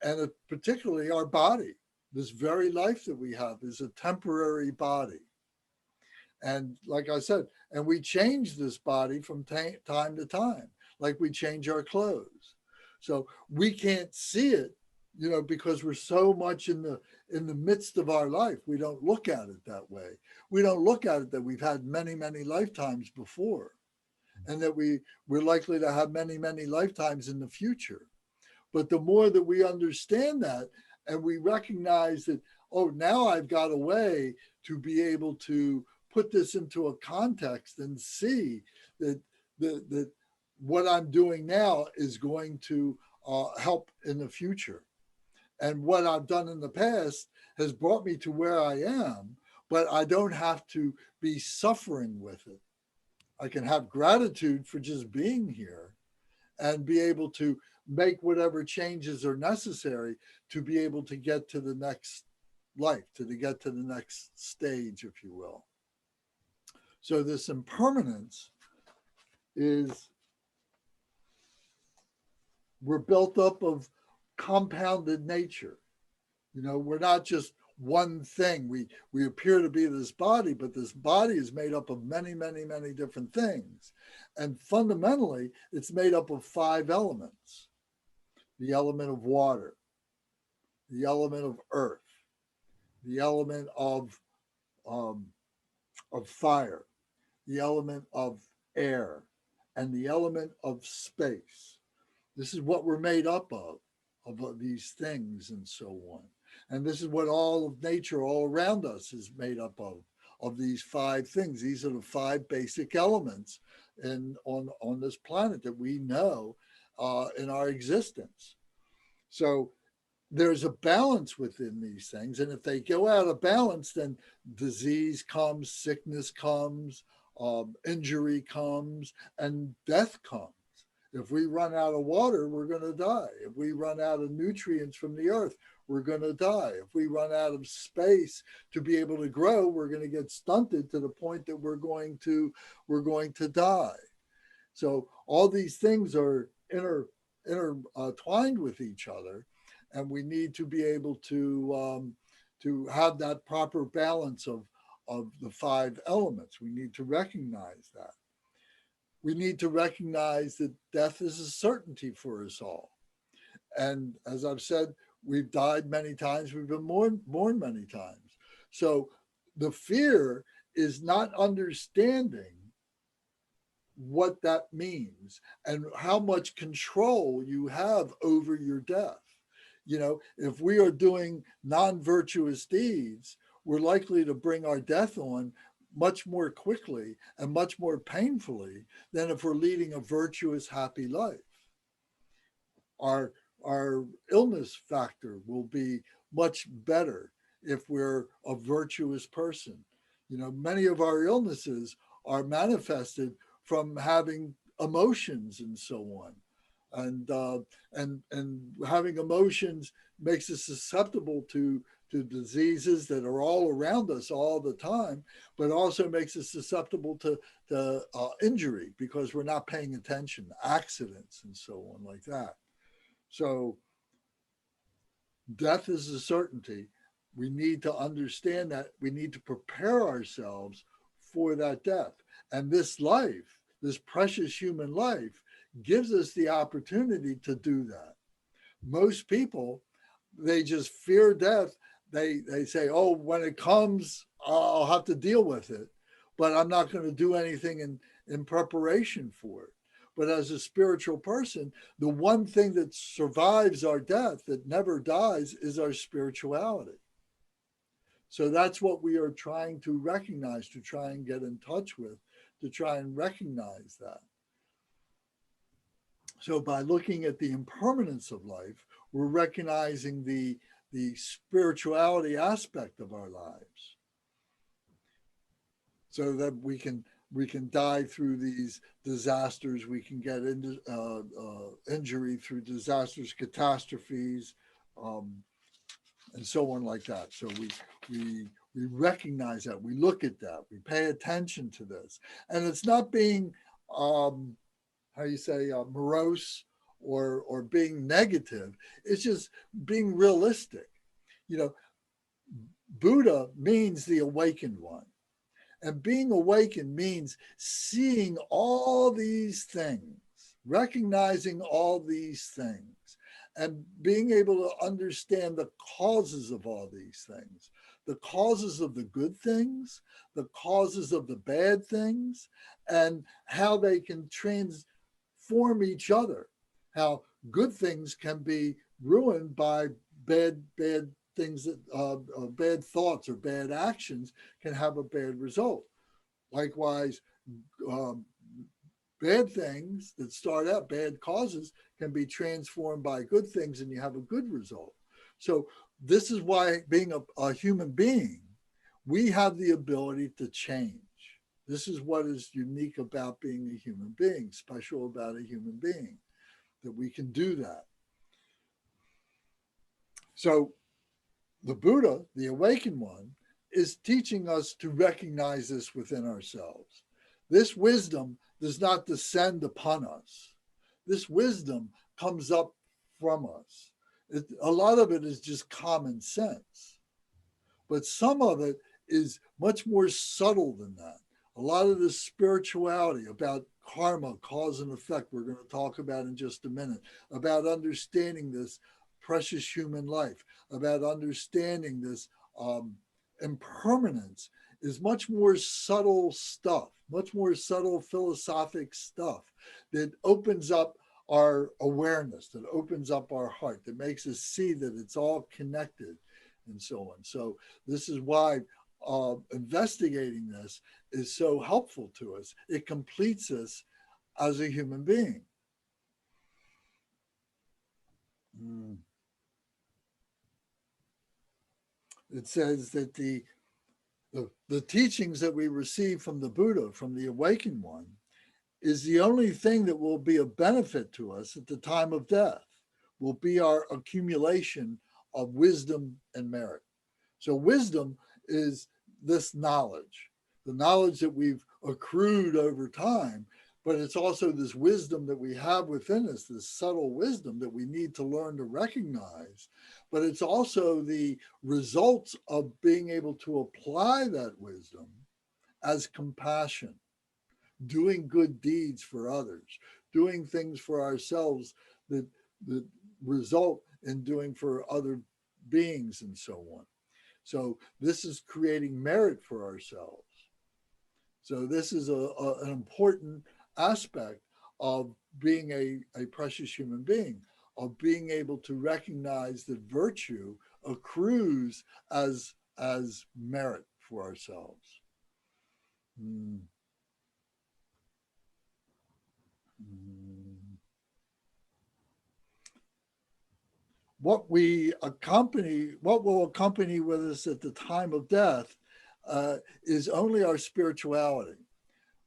And particularly our body, this very life that we have is a temporary body. And like I said, and we change this body from time to time, like we change our clothes. So we can't see it, you know, because we're so much in the midst of our life. We don't look at it that way. We don't look at it that we've had many, many lifetimes before, and that we're likely to have many, many lifetimes in the future. But the more that we understand that, and we recognize that, oh, now I've got a way to be able to put this into a context and see that what I'm doing now is going to help in the future. And what I've done in the past has brought me to where I am, but I don't have to be suffering with it. I can have gratitude for just being here and be able to make whatever changes are necessary to be able to get to the next life, to get to the next stage, if you will. So this impermanence is, we're built up of compounded nature. You know, we're not just one thing. We appear to be this body, but this body is made up of many, many, many different things. And fundamentally, it's made up of 5 elements: the element of water, the element of earth, the element of fire, the element of air, and the element of space. This is what we're made up of these things and so on. And this is what all of nature all around us is made up of these 5 things. These are the 5 basic elements on this planet that we know in our existence. So there's a balance within these things. And if they go out of balance, then disease comes, sickness comes, injury comes, and death comes. If we run out of water, we're going to die. If we run out of nutrients from the earth, we're going to die. If we run out of space to be able to grow, we're going to get stunted to the point that we're going to die. So all these things are intertwined with each other, and we need to be able to have that proper balance of the 5 elements. We need to recognize that. We need to recognize that death is a certainty for us all. And as I've said, we've died many times, we've been born many times. So the fear is not understanding what that means and how much control you have over your death. You know, if we are doing non-virtuous deeds, we're likely to bring our death on much more quickly and much more painfully than if we're leading a virtuous, happy life. Our illness factor will be much better if we're a virtuous person. You know, many of our illnesses are manifested from having emotions and so on. And having emotions makes us susceptible to diseases that are all around us all the time, but also makes us susceptible to injury because we're not paying attention, accidents and so on like that. So death is a certainty. We need to understand that. We need to prepare ourselves for that death. And this life, this precious human life, gives us the opportunity to do that. Most people, they just fear death. They say, oh, when it comes, I'll have to deal with it, but I'm not going to do anything in preparation for it. But as a spiritual person, the one thing that survives our death, that never dies, is our spirituality. So that's what we are trying to recognize, to try and get in touch with, to try and recognize that. So by looking at the impermanence of life, we're recognizing the spirituality aspect of our lives, so that we can die through these disasters, we can get into injury through disasters, catastrophes, and so on like that. So we recognize that, we look at that, we pay attention to this, and it's not being morose or being negative. It's just being realistic. You know, Buddha means the awakened one. And being awakened means seeing all these things, recognizing all these things, and being able to understand the causes of all these things, the causes of the good things, the causes of the bad things, and how they can transform each other, how good things can be ruined by bad things, that bad thoughts or bad actions can have a bad result. Likewise, bad things that start out, bad causes, can be transformed by good things and you have a good result. So this is why, being a human being, we have the ability to change. This is what is unique about being a human being, special about a human being, that we can do that. So the Buddha, the awakened one, is teaching us to recognize this within ourselves. This wisdom does not descend upon us. This wisdom comes up from us. A lot of it is just common sense, but some of it is much more subtle than that. A lot of this spirituality about karma, cause and effect, we're going to talk about in just a minute, about understanding this precious human life, about understanding this impermanence, is much more subtle stuff, much more subtle philosophic stuff that opens up our awareness, that opens up our heart, that makes us see that it's all connected and so on. So this is why investigating this is so helpful to us. It completes us as a human being. It says that the teachings that we receive from the Buddha, from the awakened one, is the only thing that will be of benefit to us at the time of death, will be our accumulation of wisdom and merit. So wisdom is this knowledge, the knowledge that we've accrued over time, but it's also this wisdom that we have within us, this subtle wisdom that we need to learn to recognize. But it's also the results of being able to apply that wisdom as compassion, doing good deeds for others, doing things for ourselves that result in doing for other beings and so on. So this is creating merit for ourselves. So this is an important aspect of being a precious human being, of being able to recognize that virtue accrues as as merit for ourselves. Mm. Mm. What will accompany with us at the time of death is only our spirituality.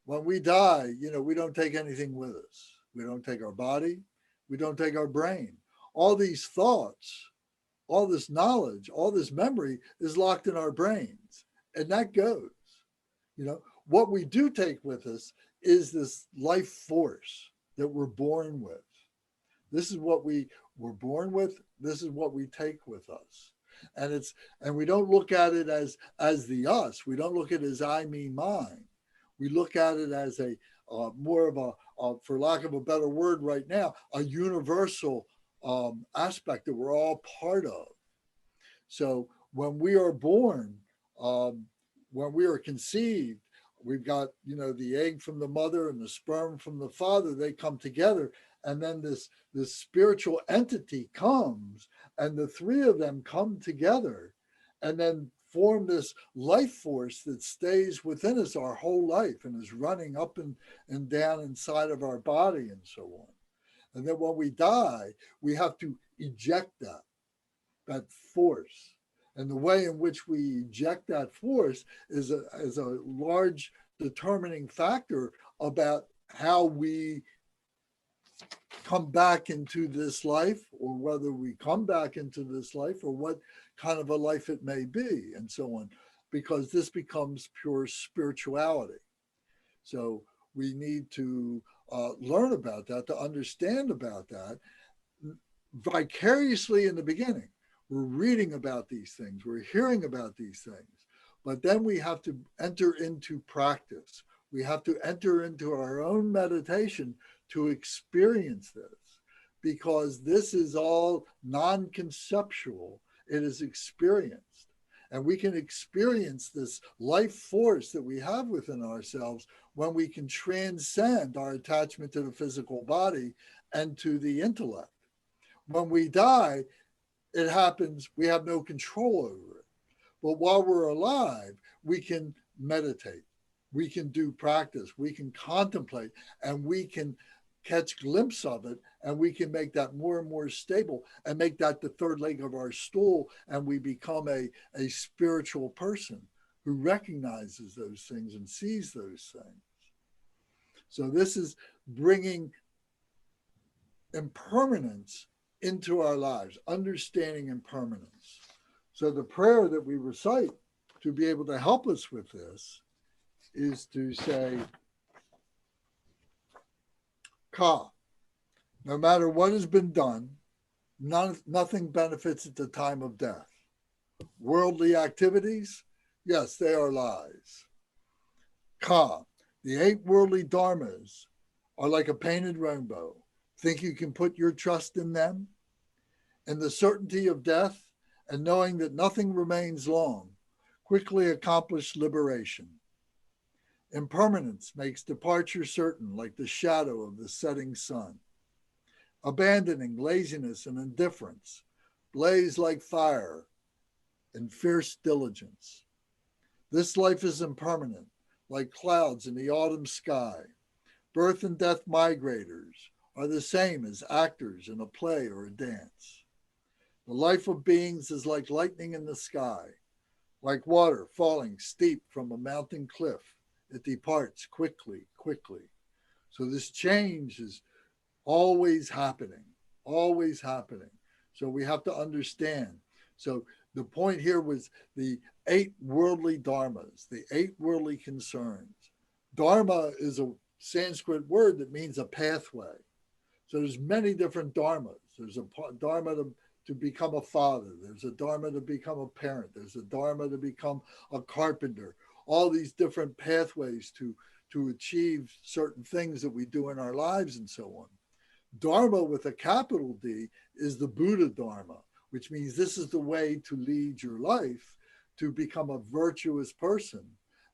When we die, we don't take anything with us. We don't take our body. We don't take our brain. All these thoughts, all this knowledge, all this memory is locked in our brains, and that goes. What we do take with us is this life force that we're born with. This is what we were born with. This is what we take with us. And we don't look at it as the us. We don't look at it as I, me, mine. We look at it as a more of a, for lack of a better word right now, a universal aspect that we're all part of. So when we are born, when we are conceived, we've got, the egg from the mother and the sperm from the father, they come together. And then this spiritual entity comes, and the three of them come together and then form this life force that stays within us our whole life and is running up and down inside of our body and so on. And then when we die, we have to eject that force. And the way in which we eject that force is a large determining factor about how we come back into this life, or whether we come back into this life, or what kind of a life it may be, and so on, because this becomes pure spirituality. So we need to learn about that, to understand about that vicariously in the beginning. We're reading about these things, we're hearing about these things, but then we have to enter into practice. We have to enter into our own meditation to experience this, because this is all non-conceptual. It is experienced. And we can experience this life force that we have within ourselves when we can transcend our attachment to the physical body and to the intellect. When we die, it happens, we have no control over it. But while we're alive, we can meditate, we can do practice, we can contemplate, and we can catch glimpse of it, and we can make that more and more stable and make that the third leg of our stool, and we become a spiritual person who recognizes those things and sees those things. So this is bringing impermanence into our lives, understanding impermanence. So the prayer that we recite to be able to help us with this is to say, Ka, no matter what has been done, nothing benefits at the time of death. Worldly activities, yes, they are lies. Ka, the 8 worldly dharmas are like a painted rainbow. Think you can put your trust in them? In the certainty of death and knowing that nothing remains long, quickly accomplish liberation. Impermanence makes departure certain, like the shadow of the setting sun. Abandoning laziness and indifference, blaze like fire in fierce diligence. This life is impermanent, like clouds in the autumn sky. Birth and death migrators are the same as actors in a play or a dance. The life of beings is like lightning in the sky, like water falling steep from a mountain cliff. It departs quickly, quickly. So this change is always happening, always happening. So we have to understand. So the point here was the 8 worldly dharmas, the 8 worldly concerns. Dharma is a Sanskrit word that means a pathway. So there's many different dharmas. There's a dharma to become a father. There's a dharma to become a parent. There's a dharma to become a carpenter. All these different pathways to achieve certain things that we do in our lives and so on. Dharma with a capital D is the Buddha Dharma, which means this is the way to lead your life, to become a virtuous person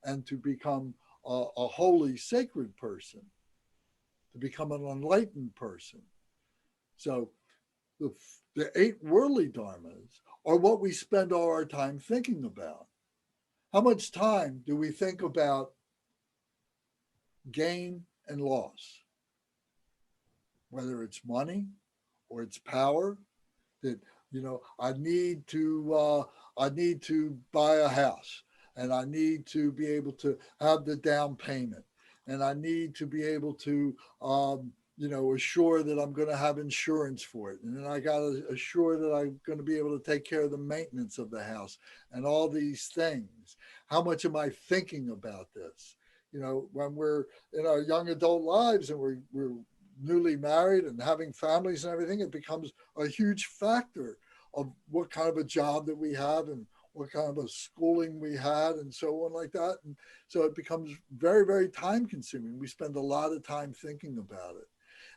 and to become a holy, sacred person, to become an enlightened person. So the 8 worldly dharmas are what we spend all our time thinking about. How much time do we think about gain and loss? Whether it's money or it's power, that, you know, I need to buy a house, and I need to be able to have the down payment, and I need to be able to you know, assure that I'm going to have insurance for it, and then I got to assure that I'm going to be able to take care of the maintenance of the house and all these things. How much am I thinking about this? You know, when we're in our young adult lives and we're newly married and having families and everything, it becomes a huge factor of what kind of a job that we have and what kind of a schooling we had and so on like that. And so it becomes very, very time consuming. We spend a lot of time thinking about it.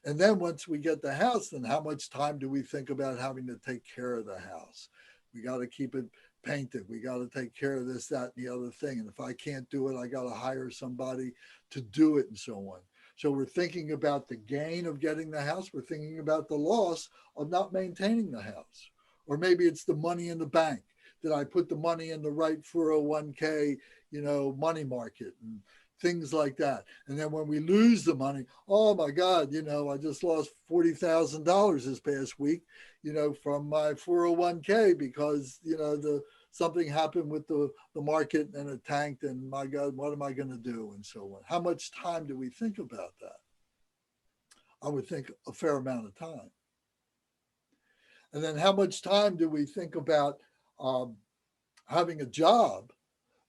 And then once we get the house, then how much time do we think about having to take care of the house? We got to keep it painted. We got to take care of this, that, and the other thing. And if I can't do it, I got to hire somebody to do it and so on. So we're thinking about the gain of getting the house. We're thinking about the loss of not maintaining the house. Or maybe it's the money in the bank. Did I put the money in the right 401k, you know, money market and things like that? And then when we lose the money, oh my God, you know, I just lost $40,000 this past week, you know, from my 401k because, you know, something happened with the market and it tanked, and my God, what am I going to do? And so on. How much time do we think about that? I would think a fair amount of time. And then how much time do we think about having a job,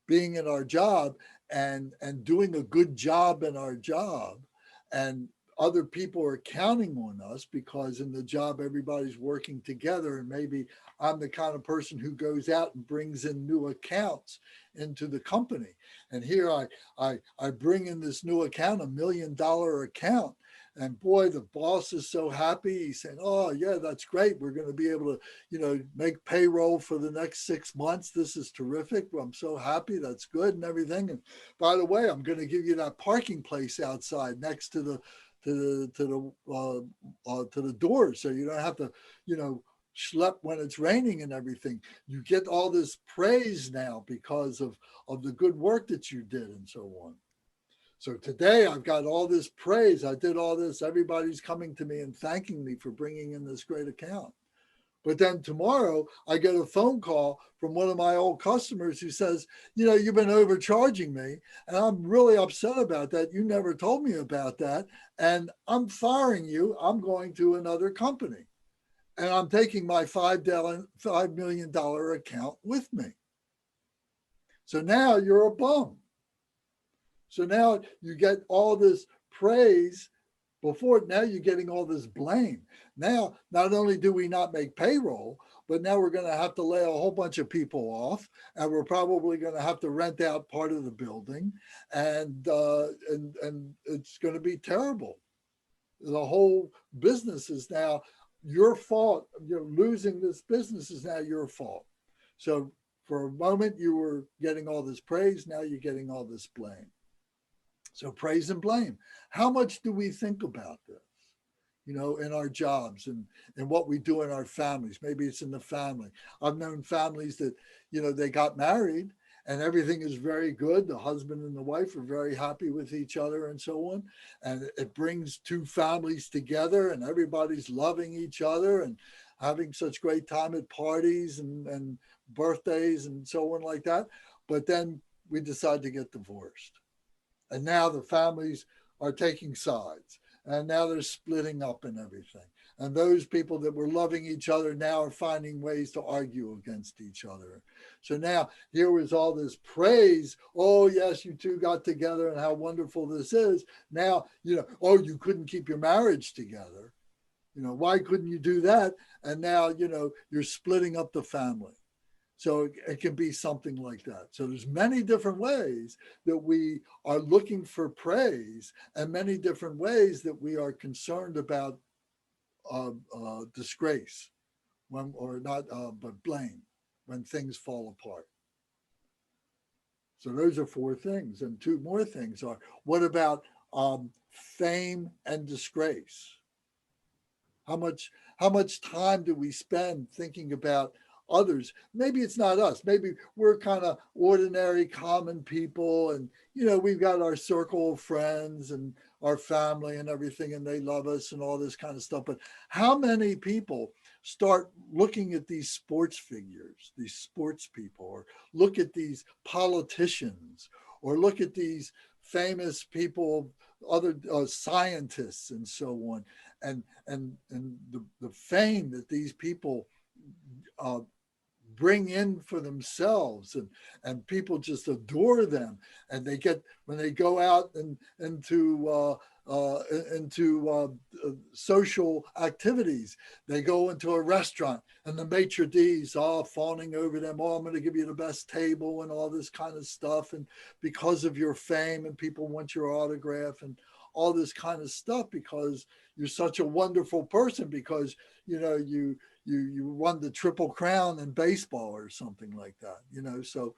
being in our job and doing a good job in our job, and other people are counting on us because in the job everybody's working together, and maybe I'm the kind of person who goes out and brings in new accounts into the company. And here I bring in this new account, $1 million account. And boy, the boss is so happy. He's saying, oh yeah, that's great. We're going to be able to, you know, make payroll for the next 6 months. This is terrific. I'm so happy. That's good and everything. And by the way, I'm going to give you that parking place outside next to the doors, so you don't have to, you know, schlep when it's raining and everything. You get all this praise now because of the good work that you did and so on. So today I've got all this praise. I did all this. Everybody's coming to me and thanking me for bringing in this great account. But then tomorrow I get a phone call from one of my old customers who says, you know, you've been overcharging me and I'm really upset about that. You never told me about that. And I'm firing you. I'm going to another company and I'm taking my $5 million account with me. So now you're a bum. So now you get all this praise. Before, now you're getting all this blame. Now, not only do we not make payroll, but now we're going to have to lay a whole bunch of people off, and we're probably going to have to rent out part of the building, and it's going to be terrible. The whole business is now your fault. You're losing this business is now your fault. So for a moment, you were getting all this praise. Now you're getting all this blame. So praise and blame. How much do we think about this, you know, in our jobs and what we do in our families? Maybe it's in the family. I've known families that, you know, they got married and everything is very good. The husband and the wife are very happy with each other and so on. And it brings two families together and everybody's loving each other and having such great time at parties and birthdays and so on like that. But then we decide to get divorced. And now the families are taking sides and now they're splitting up and everything. And those people that were loving each other now are finding ways to argue against each other. So now here was all this praise. Oh, yes, you two got together and how wonderful this is. Now, you know, oh, you couldn't keep your marriage together. You know, why couldn't you do that? And now, you know, you're splitting up the family. So it can be something like that. So there's many different ways that we are looking for praise and many different ways that we are concerned about disgrace when, or not, but blame when things fall apart. So those are 4 things. And 2 more things are, what about fame and disgrace? How much time do we spend thinking about others? Maybe it's not us. Maybe we're kind of ordinary, common people, and we've got our circle of friends and our family and everything, and they love us and all this kind of stuff. But how many people start looking at these sports figures, these sports people, or look at these politicians, or look at these famous people, other scientists and so on, and the fame that these people bring in for themselves, and people just adore them, and they get, when they go out and into social activities, they go into a restaurant and the maitre d's all fawning over them, oh, I'm going to give you the best table and all this kind of stuff, and because of your fame, and people want your autograph and all this kind of stuff, because you're such a wonderful person, because you won the Triple Crown in baseball or something like that, so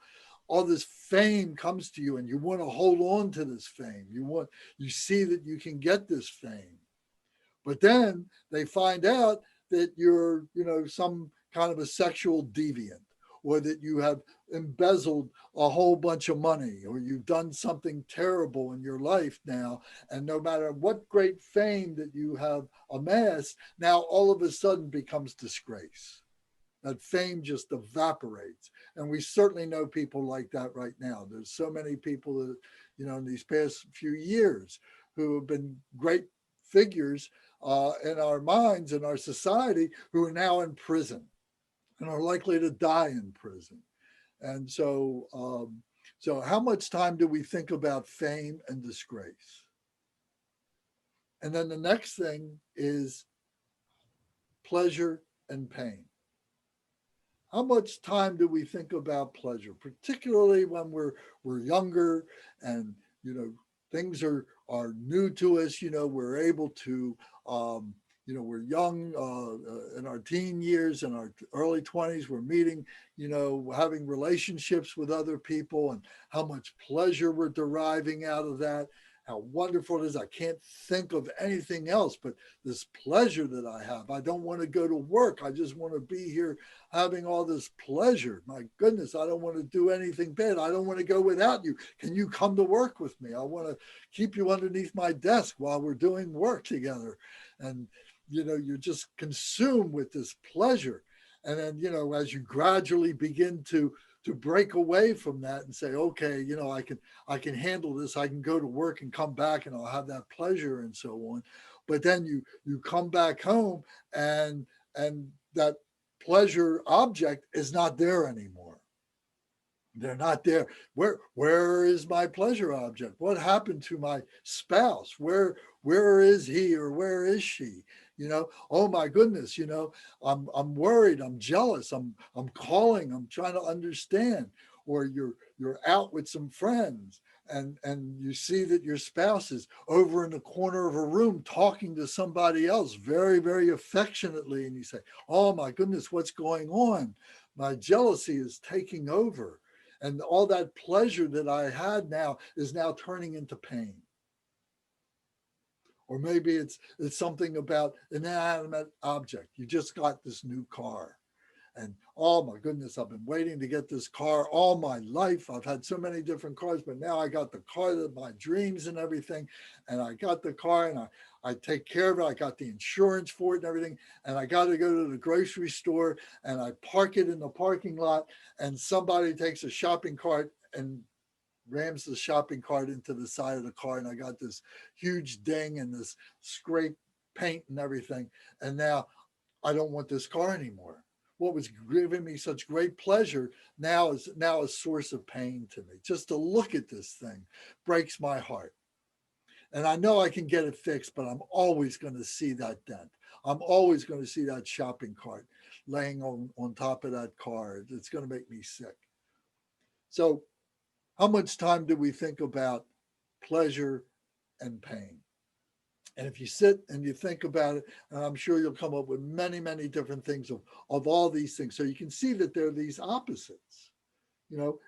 all this fame comes to you and you want to hold on to this fame. You see that you can get this fame, but then they find out that you're, some kind of a sexual deviant, or that you have embezzled a whole bunch of money, or you've done something terrible in your life now. And no matter what great fame that you have amassed, now all of a sudden becomes disgrace. That fame just evaporates. And we certainly know people like that right now. There's so many people that, in these past few years who have been great figures in our minds, in our society, who are now in prison and are likely to die in prison. And so, so how much time do we think about fame and disgrace? And then the next thing is pleasure and pain. How much time do we think about pleasure, particularly when we're younger and, things are new to us, we're able to, we're young in our teen years, in our early 20s, we're meeting, having relationships with other people, and how much pleasure we're deriving out of that, how wonderful it is. I can't think of anything else but this pleasure that I have. I don't want to go to work. I just want to be here having all this pleasure. My goodness, I don't want to do anything bad. I don't want to go without you. Can you come to work with me? I want to keep you underneath my desk while we're doing work together. And, you're just consumed with this pleasure. And then, as you gradually begin to break away from that and say, okay, I can handle this. I can go to work and come back and I'll have that pleasure and so on. But then you come back home and that pleasure object is not there anymore. They're not there. Where is my pleasure object? What happened to my spouse? Where is he or where is she? Oh my goodness, I'm worried, I'm jealous, I'm calling, I'm trying to understand. Or you're out with some friends and you see that your spouse is over in the corner of a room talking to somebody else very, very affectionately, and you say, oh my goodness, what's going on? My jealousy is taking over. And all that pleasure that I had now is now turning into pain. Or maybe it's something about an inanimate object. You just got this new car. And oh my goodness, I've been waiting to get this car all my life. I've had so many different cars, but now I got the car of my dreams and everything. And I got the car and I take care of it. I got the insurance for it and everything. And I got to go to the grocery store and I park it in the parking lot, and somebody takes a shopping cart and rams the shopping cart into the side of the car. And I got this huge ding and this scraped paint and everything. And now I don't want this car anymore. What was giving me such great pleasure now is a source of pain to me. Just to look at this thing breaks my heart. And I know I can get it fixed, but I'm always going to see that dent. I'm always going to see that shopping cart laying on top of that car. It's going to make me sick. So how much time do we think about pleasure and pain? And if you sit and you think about it, and I'm sure you'll come up with many, many different things of all these things. So you can see that there are these opposites.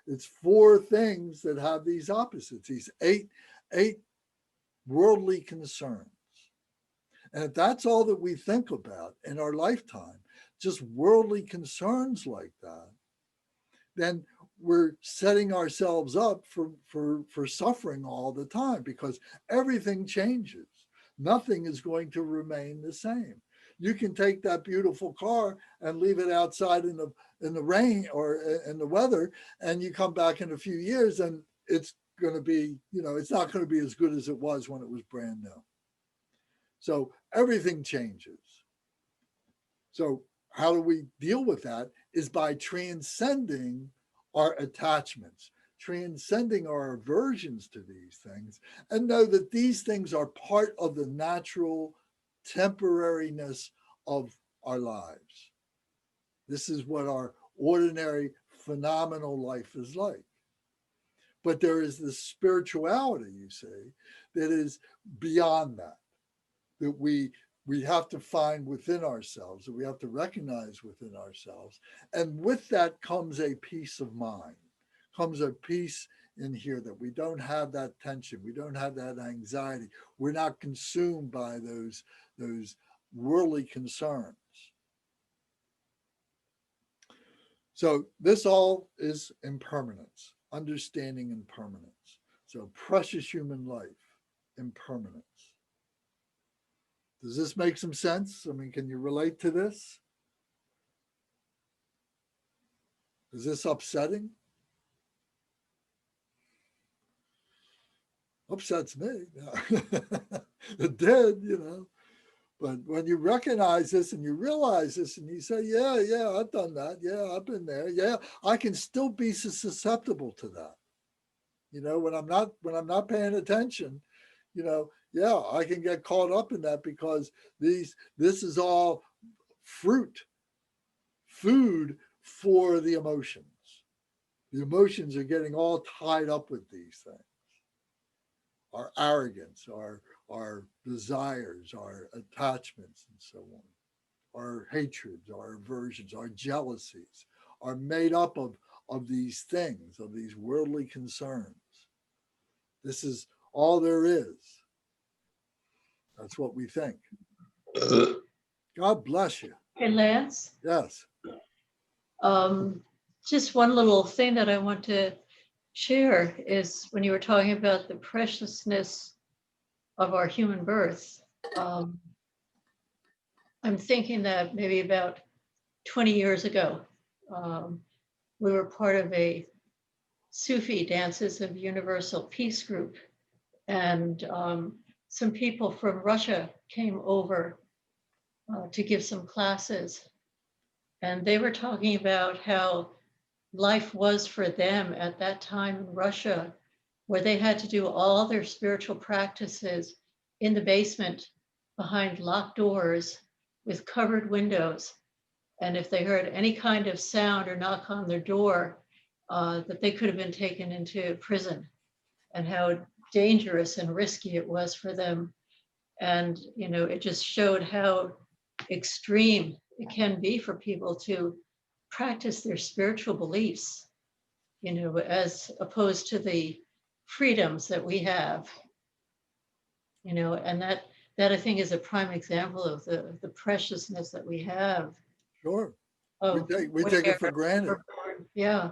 It's 4 things that have these opposites, these eight worldly concerns. And if that's all that we think about in our lifetime, just worldly concerns like that, then we're setting ourselves up for suffering all the time, because everything changes. Nothing is going to remain the same. You can take that beautiful car and leave it outside in the rain or in the weather, and you come back in a few years and it's going to be, it's not going to be as good as it was when it was brand new. So everything changes. So how do we deal with that is by transcending our attachments, transcending our aversions to these things, and know that these things are part of the natural temporariness of our lives. This is what our ordinary phenomenal life is like. But there is this spirituality, you see, that is beyond that, that we have to find within ourselves, that we have to recognize within ourselves. And with that comes a peace of mind, comes a peace in here, that we don't have that tension, we don't have that anxiety, we're not consumed by those worldly concerns. So this all is impermanence, understanding impermanence. So precious human life, impermanence. Does this make some sense? I mean, can you relate to this? Is this upsetting? Upsets me. It did, But when you recognize this and you realize this and you say, yeah, I've done that. Yeah, I've been there. Yeah, I can still be susceptible to that. When I'm not paying attention, yeah, I can get caught up in that, because this is all food for the emotions. The emotions are getting all tied up with these things. Our arrogance, our desires, our attachments, and so on. Our hatreds, our aversions, our jealousies are made up of these things, of these worldly concerns. This is all there is. That's what we think. God bless you. Hey, Lance, Yes. just one little thing that I want to share is when you were talking about the preciousness of our human birth. I'm thinking that maybe about 20 years ago, we were part of a Sufi Dances of Universal Peace group, and some people from Russia came over to give some classes, and they were talking about how life was for them at that time in Russia, where they had to do all their spiritual practices in the basement behind locked doors with covered windows. And if they heard any kind of sound or knock on their door, that they could have been taken into prison, and how dangerous and risky it was for them. And, it just showed how extreme it can be for people to practice their spiritual beliefs, as opposed to the freedoms that we have, and that I think is a prime example of the preciousness that we have. Sure. Oh, We take it for granted. Yeah.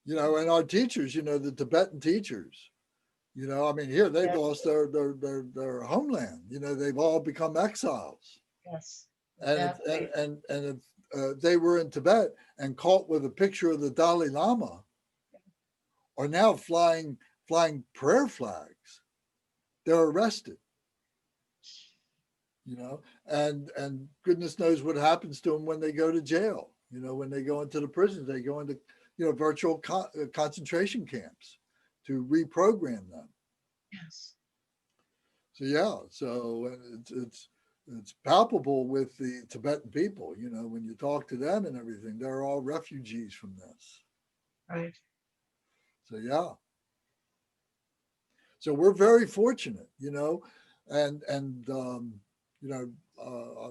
And our teachers, the Tibetan teachers, here they've lost their homeland. They've all become exiles. Yes. And Exactly. if they were in Tibet and caught with a picture of the Dalai Lama, are now flying prayer flags, they're arrested. And goodness knows what happens to them when they go to jail. When they go into the prisons, they go into virtual concentration camps to reprogram them. Yes. So it's palpable with the Tibetan people. When you talk to them and everything, they're all refugees from this. Right. So so we're very fortunate, and I'm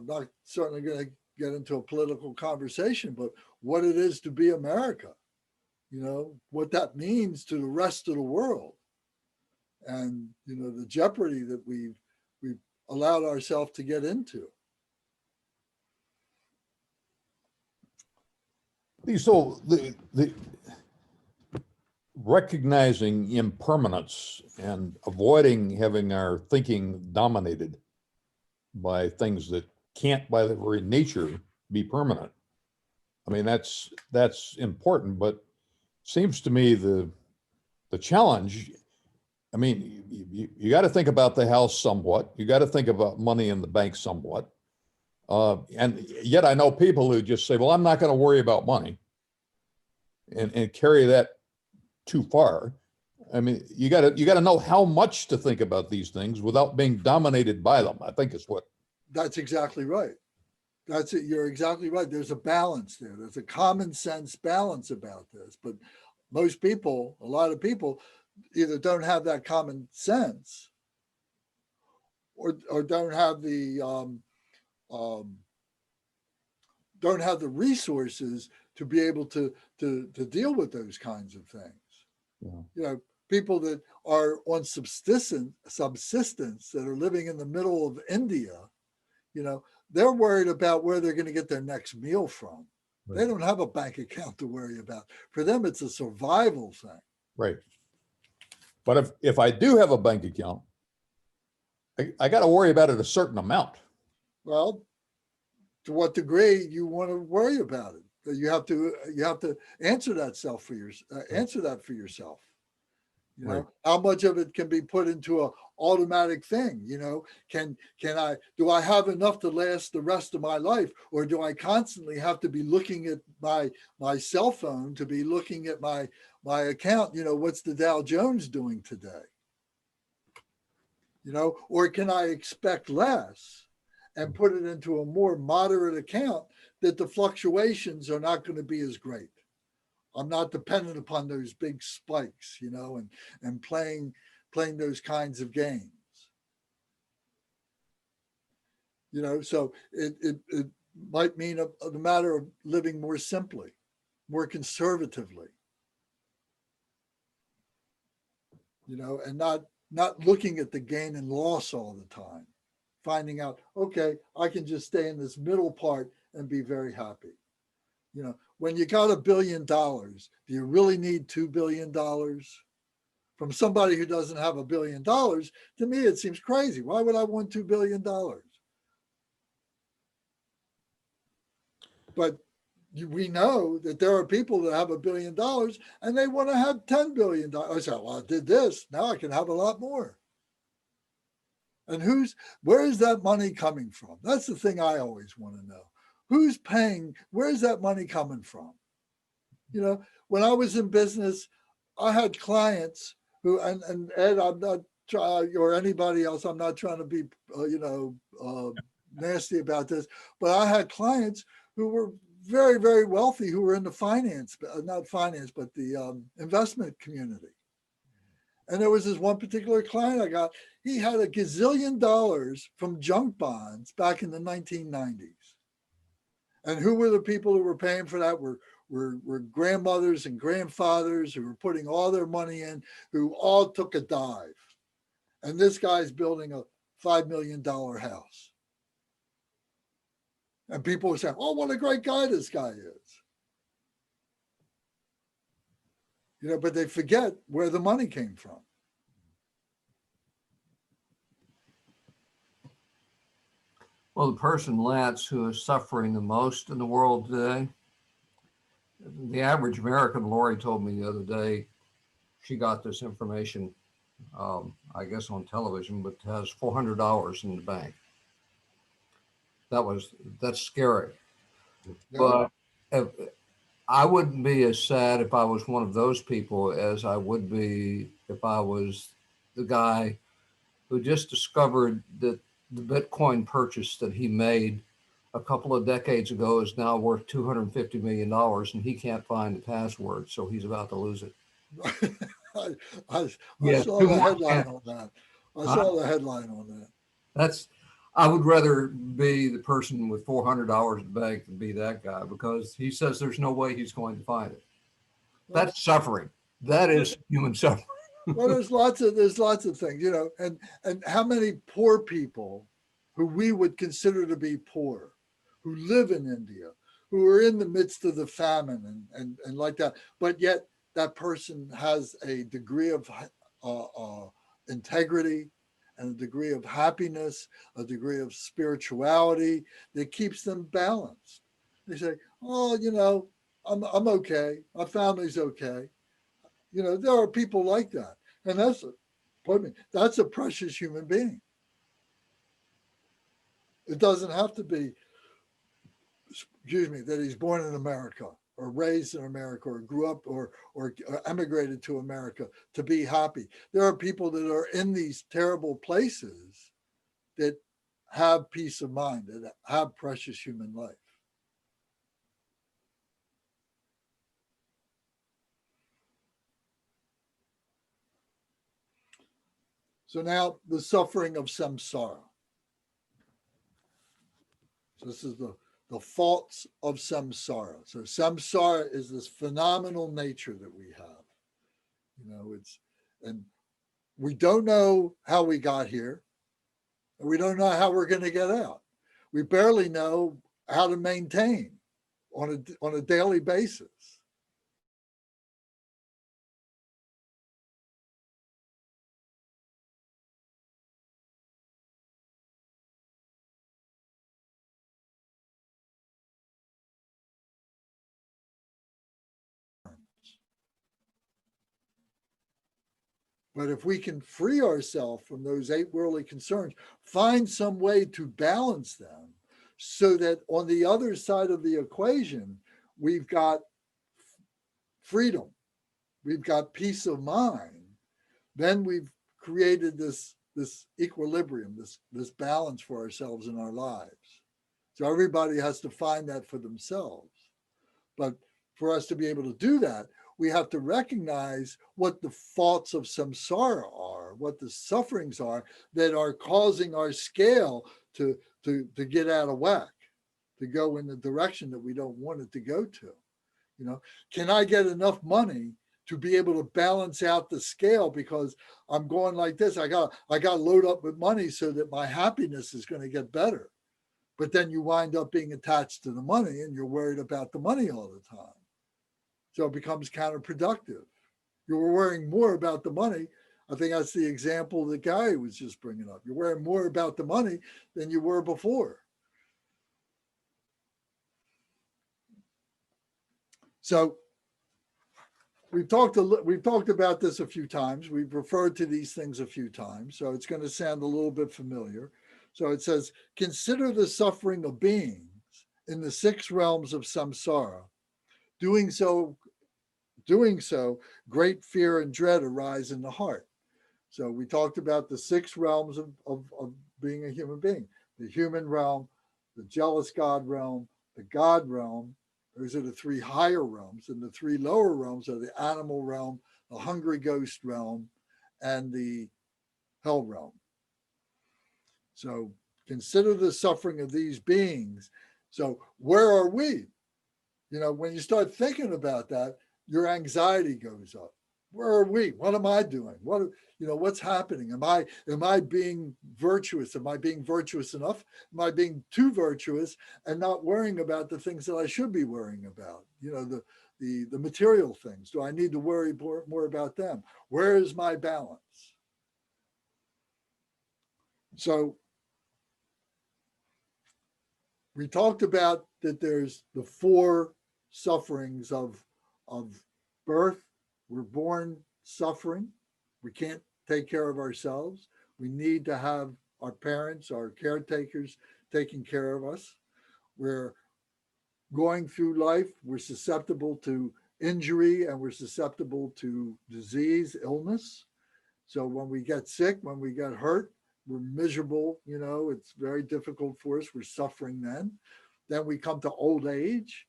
not certainly going to get into a political conversation, but what it is to be America, what that means to the rest of the world, and the jeopardy that we've allowed ourselves to get into. So the recognizing impermanence and avoiding having our thinking dominated by things that can't by their very nature be permanent. I mean, that's important, but seems to me the challenge, I mean, you got to think about the house somewhat. You got to think about money in the bank somewhat. And yet I know people who just say, well, I'm not going to worry about money and carry that too far. I mean, you got to know how much to think about these things without being dominated by them, I think is what. That's exactly right. That's it. You're exactly right. There's a balance there. There's a common sense balance about this. But most people, a lot of people, either don't have that common sense or don't have the resources to be able to deal with those kinds of things. Yeah. You know, people that are on subsistence that are living in the middle of India, you know, they're worried about where they're going to get their next meal from. Right. They don't have a bank account to worry about. For them, it's a survival thing. Right. But if I do have a bank account, I got to worry about it a certain amount. Well, to what degree you want to worry about it? That you have to answer that for yourself. You know, Right. how much of it can be put into a automatic thing? You know, do I have enough to last the rest of my life, or do I constantly have to be looking at my cell phone, to be looking at my account? You know, what's the Dow Jones doing today? You know, or can I expect less and put it into a more moderate account that the fluctuations are not going to be as great? I'm not dependent upon those big spikes, you know, and playing those kinds of games. You know, so it might mean a matter of living more simply, more conservatively, you know, and not looking at the gain and loss all the time, finding out, okay, I can just stay in this middle part and be very happy. You know, when you got $1 billion, do you really need $2 billion? From somebody who doesn't have $1 billion, to me, it seems crazy. Why would I want $2 billion? But we know that there are people that have $1 billion and they want to have $10 billion. I say, well, I did this. Now I can have a lot more. And where is that money coming from? That's the thing I always want to know. Who's paying? Where's that money coming from? You know, when I was in business, I had clients who, and Ed, I'm not trying, or anybody else, I'm not trying to be, nasty about this, but I had clients who were very, very wealthy, who were in the not finance, but the investment community. And there was this one particular client I got, he had $1 gazillion from junk bonds back in the 1990s. And who were the people who were paying for that? Were grandmothers and grandfathers who were putting all their money in, who all took a dive. And this guy's building a $5 million house. And people were saying, oh, what a great guy this guy is. You know, but they forget where the money came from. Well, the person, Lance, who is suffering the most in the world today, the average American, Lori told me the other day, she got this information, I guess on television, but has $400 in the bank. That's scary. Yeah. But I wouldn't be as sad if I was one of those people as I would be if I was the guy who just discovered that the Bitcoin purchase that he made a couple of decades ago is now worth $250 million, and he can't find the password, so he's about to lose it. I Yeah, saw two the more headline chances. on that. I saw the headline on that. I would rather be the person with $400 in the bank than be that guy, because he says there's no way he's going to find it. That's suffering. That is human suffering. Well, there's lots of things, you know, and how many poor people who we would consider to be poor, who live in India, who are in the midst of the famine and like that, but yet that person has a degree of integrity and a degree of happiness, a degree of spirituality that keeps them balanced. They say, oh, you know, I'm okay. My family's okay. You know, there are people like that. And that's a precious human being. It doesn't have to be, excuse me, that he's born in America or raised in America or grew up or emigrated to America to be happy. There are people that are in these terrible places that have peace of mind, that have precious human life. So now the suffering of samsara. So this is the faults of samsara. So samsara is this phenomenal nature that we have. You know, and we don't know how we got here. And we don't know how we're going to get out. We barely know how to maintain on a daily basis. But if we can free ourselves from those 8 worldly concerns, find some way to balance them so that on the other side of the equation, we've got freedom, we've got peace of mind, then we've created this equilibrium, this balance for ourselves in our lives. So everybody has to find that for themselves. But for us to be able to do that, we have to recognize what the faults of samsara are, what the sufferings are that are causing our scale to get out of whack, to go in the direction that we don't want it to go to. You know, can I get enough money to be able to balance out the scale because I'm going like this? I got to load up with money so that my happiness is going to get better. But then you wind up being attached to the money and you're worried about the money all the time. So it becomes counterproductive. You're worrying more about the money. I think that's the example the guy was just bringing up. You're worrying more about the money than you were before. So we've talked about this a few times. We've referred to these things a few times. So it's going to sound a little bit familiar. So it says, consider the suffering of beings in the 6 realms of samsara. Doing so, great fear and dread arise in the heart. So we talked about the 6 realms of being a human being: the human realm, the jealous God realm, the God realm. Those are the 3 higher realms, and the 3 lower realms are the animal realm, the hungry ghost realm, and the hell realm. So consider the suffering of these beings. So where are we? You know, when you start thinking about that, your anxiety goes up. Where are we? What am I doing? What's happening? Am I being virtuous? Am I being virtuous enough? Am I being too virtuous and not worrying about the things that I should be worrying about? You know, the material things. Do I need to worry more about them? Where is my balance? So we talked about that there's the 4 sufferings of birth. We're born suffering. We can't take care of ourselves. We need to have our parents, our caretakers taking care of us. We're going through life. We're susceptible to injury and we're susceptible to disease, illness. So when we get sick, when we get hurt, we're miserable. You know, it's very difficult for us. We're suffering then. Then we come to old age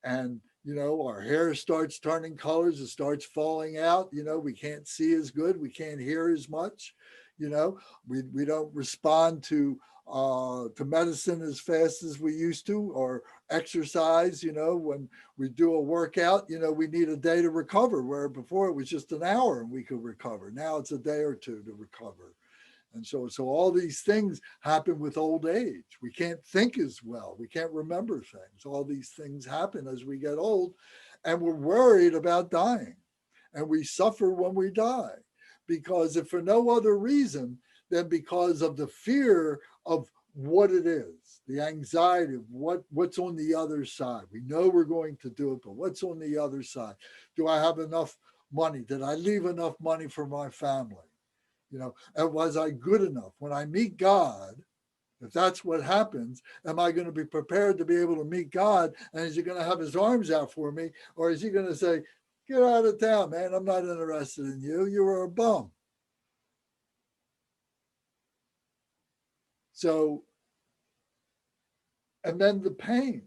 and, you know, our hair starts turning colors. It starts falling out. You know, we can't see as good. We can't hear as much. You know, we don't respond to medicine as fast as we used to, or exercise. You know, when we do a workout, you know, we need a day to recover, where before it was just an hour and we could recover. Now it's a day or two to recover. And so all these things happen with old age. We can't think as well. We can't remember things. All these things happen as we get old, and we're worried about dying. And we suffer when we die, because if for no other reason than because of the fear of what it is, the anxiety of what's on the other side. We know we're going to do it, but what's on the other side? Do I have enough money? Did I leave enough money for my family? You know, and was I good enough? When I meet God, if that's what happens, am I going to be prepared to be able to meet God? And is he going to have his arms out for me? Or is he going to say, get out of town, man, I'm not interested in you. You were a bum. So, and then the pain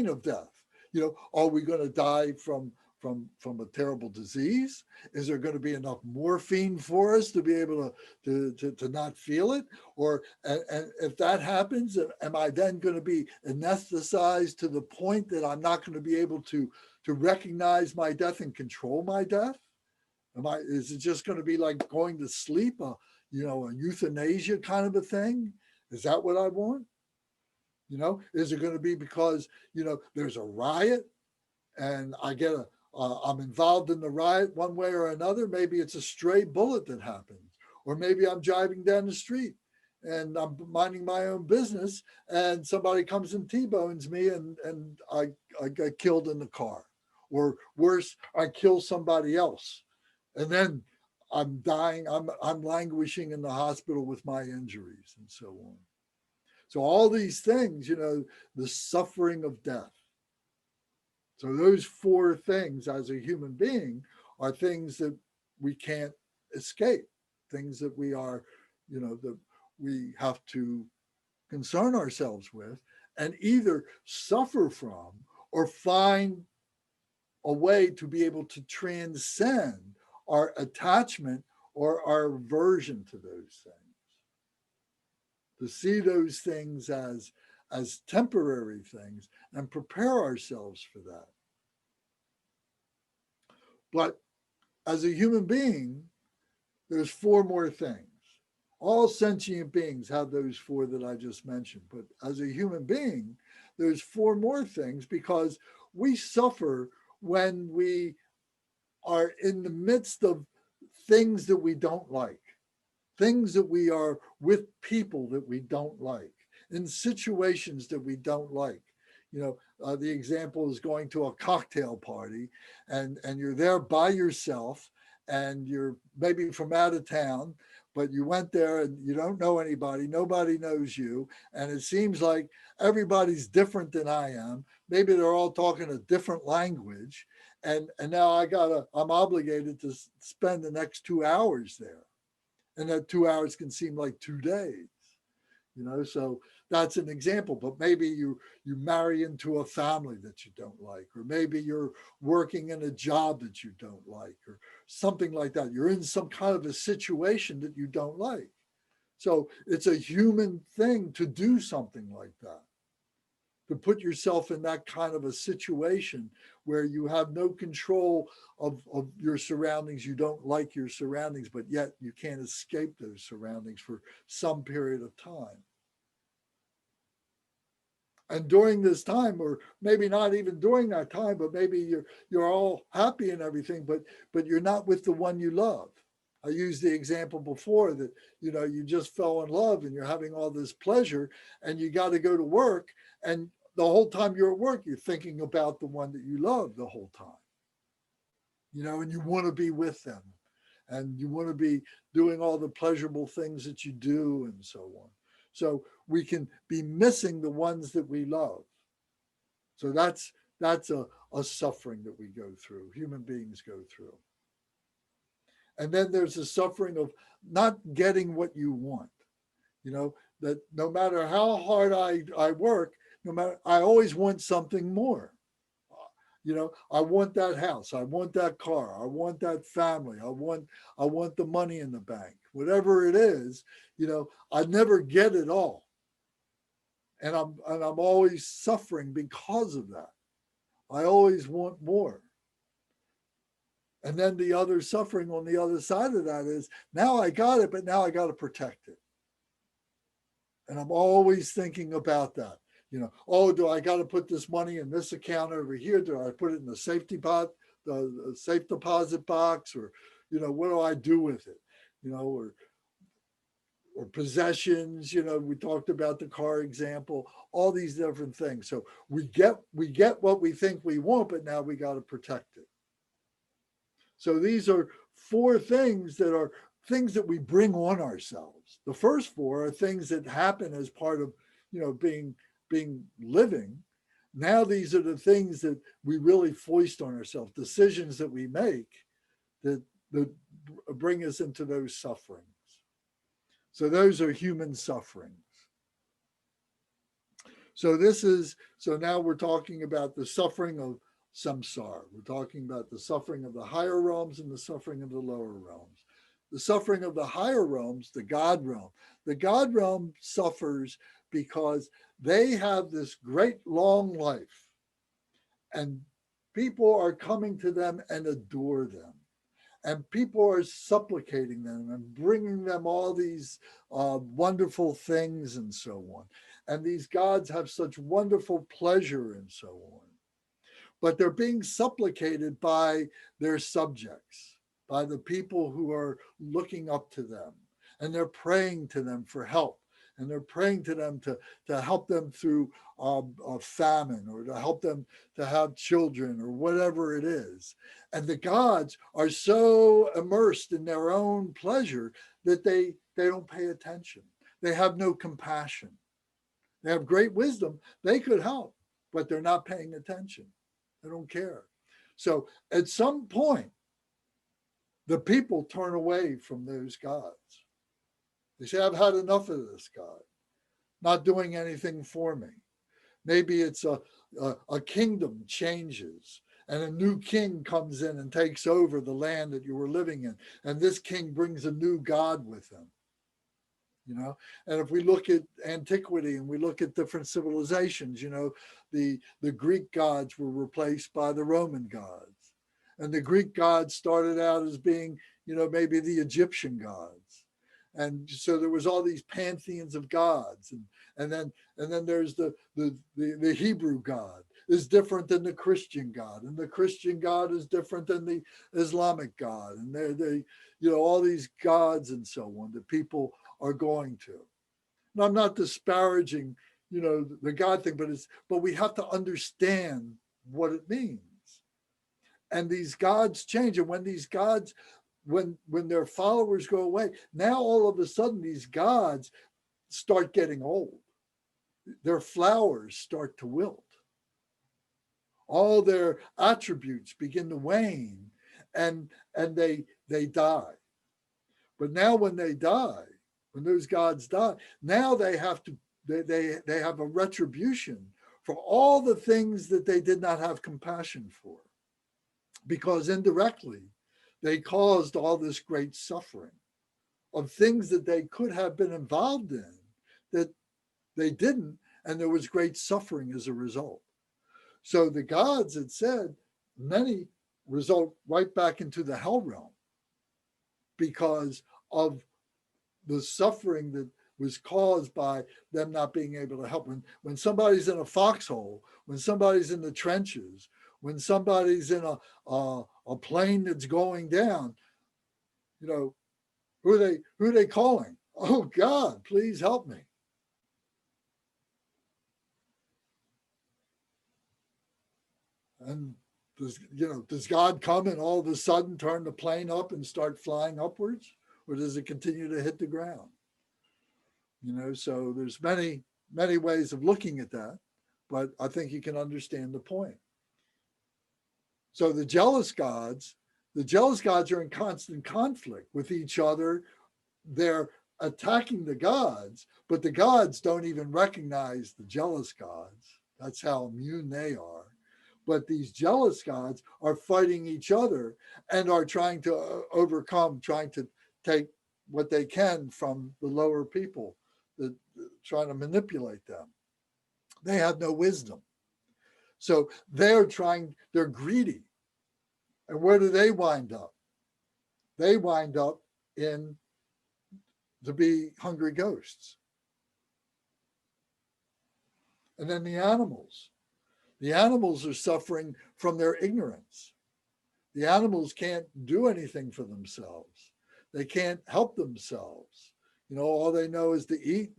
of death. You know, are we going to die from a terrible disease? Is there going to be enough morphine for us to be able to not feel it? Or and if that happens, am I then going to be anesthetized to the point that I'm not going to be able to recognize my death and control my death? Is it just going to be like going to sleep, a euthanasia kind of a thing? Is that what I want? You know, is it going to be because, there's a riot and I get I'm involved in the riot one way or another? Maybe it's a stray bullet that happens, or maybe I'm driving down the street and I'm minding my own business and somebody comes and T-bones me and I get killed in the car, or worse, I kill somebody else. And then I'm dying, I'm languishing in the hospital with my injuries and so on. So all these things, the suffering of death. So those four things as a human being are things that we can't escape, things that we are, that we have to concern ourselves with and either suffer from or find a way to be able to transcend our attachment or our aversion to those things. To see those things as temporary things and prepare ourselves for that. But as a human being, there's four more things. All sentient beings have those four that I just mentioned. But as a human being, there's four more things, because we suffer when we are in the midst of things that we don't like. Things that we are with people that we don't like, in situations that we don't like. The example is going to a cocktail party and you're there by yourself and you're maybe from out of town, but you went there and you don't know anybody, nobody knows you. And it seems like everybody's different than I am. Maybe they're all talking a different language. And now I'm obligated to spend the next 2 hours there. And that 2 hours can seem like 2 days, so that's an example. But maybe you marry into a family that you don't like, or maybe you're working in a job that you don't like, or something like that. You're in some kind of a situation that you don't like. So it's a human thing to do something like that, to put yourself in that kind of a situation where you have no control of your surroundings. You don't like your surroundings, but yet you can't escape those surroundings for some period of time. And during this time, or maybe not even during that time, but maybe you're all happy and everything, but you're not with the one you love. I used the example before that, you just fell in love and you're having all this pleasure and you got to go to work, and the whole time you're at work, you're thinking about the one that you love the whole time, and you want to be with them and you want to be doing all the pleasurable things that you do and so on. So we can be missing the ones that we love. So that's a suffering that we go through, human beings go through. And then there's the suffering of not getting what you want, that no matter how hard I work, I always want something more. I want that house. I want that car. I want that family. I want the money in the bank. Whatever it is, I never get it all. And I'm always suffering because of that. I always want more. And then the other suffering on the other side of that is, now I got it, but now I got to protect it. And I'm always thinking about that. Oh, do I got to put this money in this account over here? Do I put it in the safety pot, the safe deposit box, or, what do I do with it? Or possessions, we talked about the car example, all these different things. So we get what we think we want, but now we got to protect it. So these are 4 things that are things that we bring on ourselves. The first 4 are things that happen as part of, being living. Now these are the things that we really foist on ourselves, decisions that we make that bring us into those sufferings. So those are human sufferings. So now we're talking about the suffering of samsara. We're talking about the suffering of the higher realms and the suffering of the lower realms. The suffering of the higher realms, the God realm. The God realm suffers because they have this great long life, and people are coming to them and adore them. And people are supplicating them and bringing them all these wonderful things and so on. And these gods have such wonderful pleasure and so on. But they're being supplicated by their subjects, by the people who are looking up to them. And they're praying to them for help. And they're praying to them to help them through a famine, or to help them to have children, or whatever it is. And the gods are so immersed in their own pleasure that they don't pay attention. They have no compassion. They have great wisdom. They could help, but they're not paying attention. They don't care. So at some point, the people turn away from those gods. They say, I've had enough of this God, not doing anything for me. Maybe it's a kingdom changes, and a new king comes in and takes over the land that you were living in. And this king brings a new God with him. And if we look at antiquity and we look at different civilizations, the Greek gods were replaced by the Roman gods. And the Greek gods started out as being, maybe the Egyptian gods. And so there was all these pantheons of gods. And then there's the Hebrew God is different than the Christian God. And the Christian God is different than the Islamic God. And they all these gods and so on that people are going to. And I'm not disparaging, the God thing, but we have to understand what it means. And these gods change. And when these gods, when their followers go away, now all of a sudden these gods start getting old. Their flowers start to wilt. All their attributes begin to wane, and they die. But now when they die, when those gods die, now they have a retribution for all the things that they did not have compassion for, because indirectly they caused all this great suffering of things that they could have been involved in that they didn't, and there was great suffering as a result. So the gods had said many result right back into the hell realm because of the suffering that was caused by them not being able to help. When somebody's in a foxhole, when somebody's in the trenches, when somebody's in a plane that's going down, who are they calling? Oh God, please help me. And does God come and all of a sudden turn the plane up and start flying upwards? Or does it continue to hit the ground? So there's many, many ways of looking at that, but I think you can understand the point. So the jealous gods are in constant conflict with each other. They're attacking the gods, but the gods don't even recognize the jealous gods. That's how immune they are. But these jealous gods are fighting each other and are trying to overcome, trying to take what they can from the lower people, trying to manipulate them. They have no wisdom. So they're greedy. And where do they wind up? They wind up in to be hungry ghosts. And then the animals. The animals are suffering from their ignorance. The animals can't do anything for themselves. They can't help themselves. You know, all they know is to eat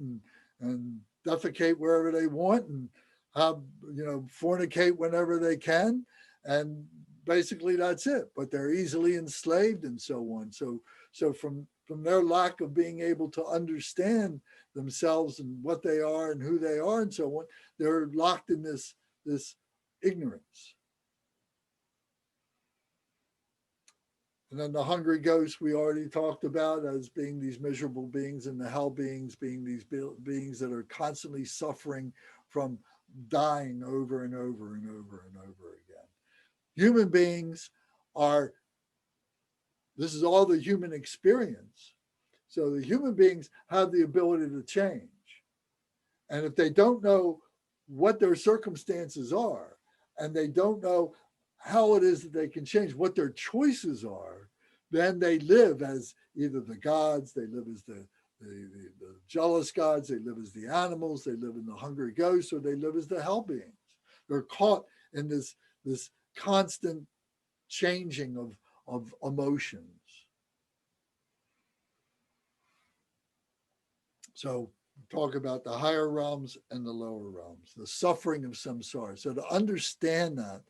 and defecate wherever they want and have, you know, fornicate whenever they can. And basically that's it. But they're easily enslaved and so on. So from their lack of being able to understand themselves and what they are and who they are and so on, they're locked in this ignorance. And then the hungry ghosts we already talked about as being these miserable beings, and the hell beings being these beings that are constantly suffering from dying over and over and over and over again. Human beings are, this is all the human experience. So the human beings have the ability to change. And if they don't know what their circumstances are, and they don't know how it is that they can change, what their choices are, then they live as either the gods, they live as the jealous gods, they live as the animals, they live in the hungry ghosts, or they live as the hell beings. They're caught in this constant changing of emotions. So talk about the higher realms and the lower realms, the suffering of samsara. So to understand that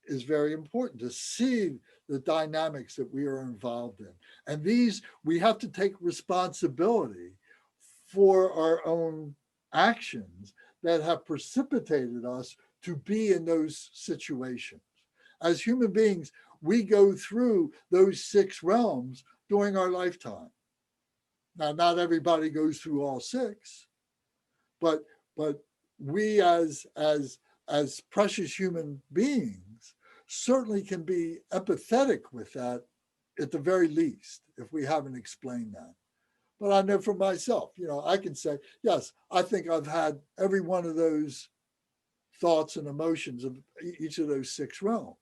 is very important, to see the dynamics that we are involved in. And these, we have to take responsibility for our own actions that have precipitated us to be in those situations. As human beings, we go through those 6 realms during our lifetime. Now, not everybody goes through all 6, but we as precious human beings certainly can be empathetic with that at the very least, if we haven't explained that. But I know for myself, you know, I can say, yes, I think I've had every one of those thoughts and emotions of each of those 6 realms.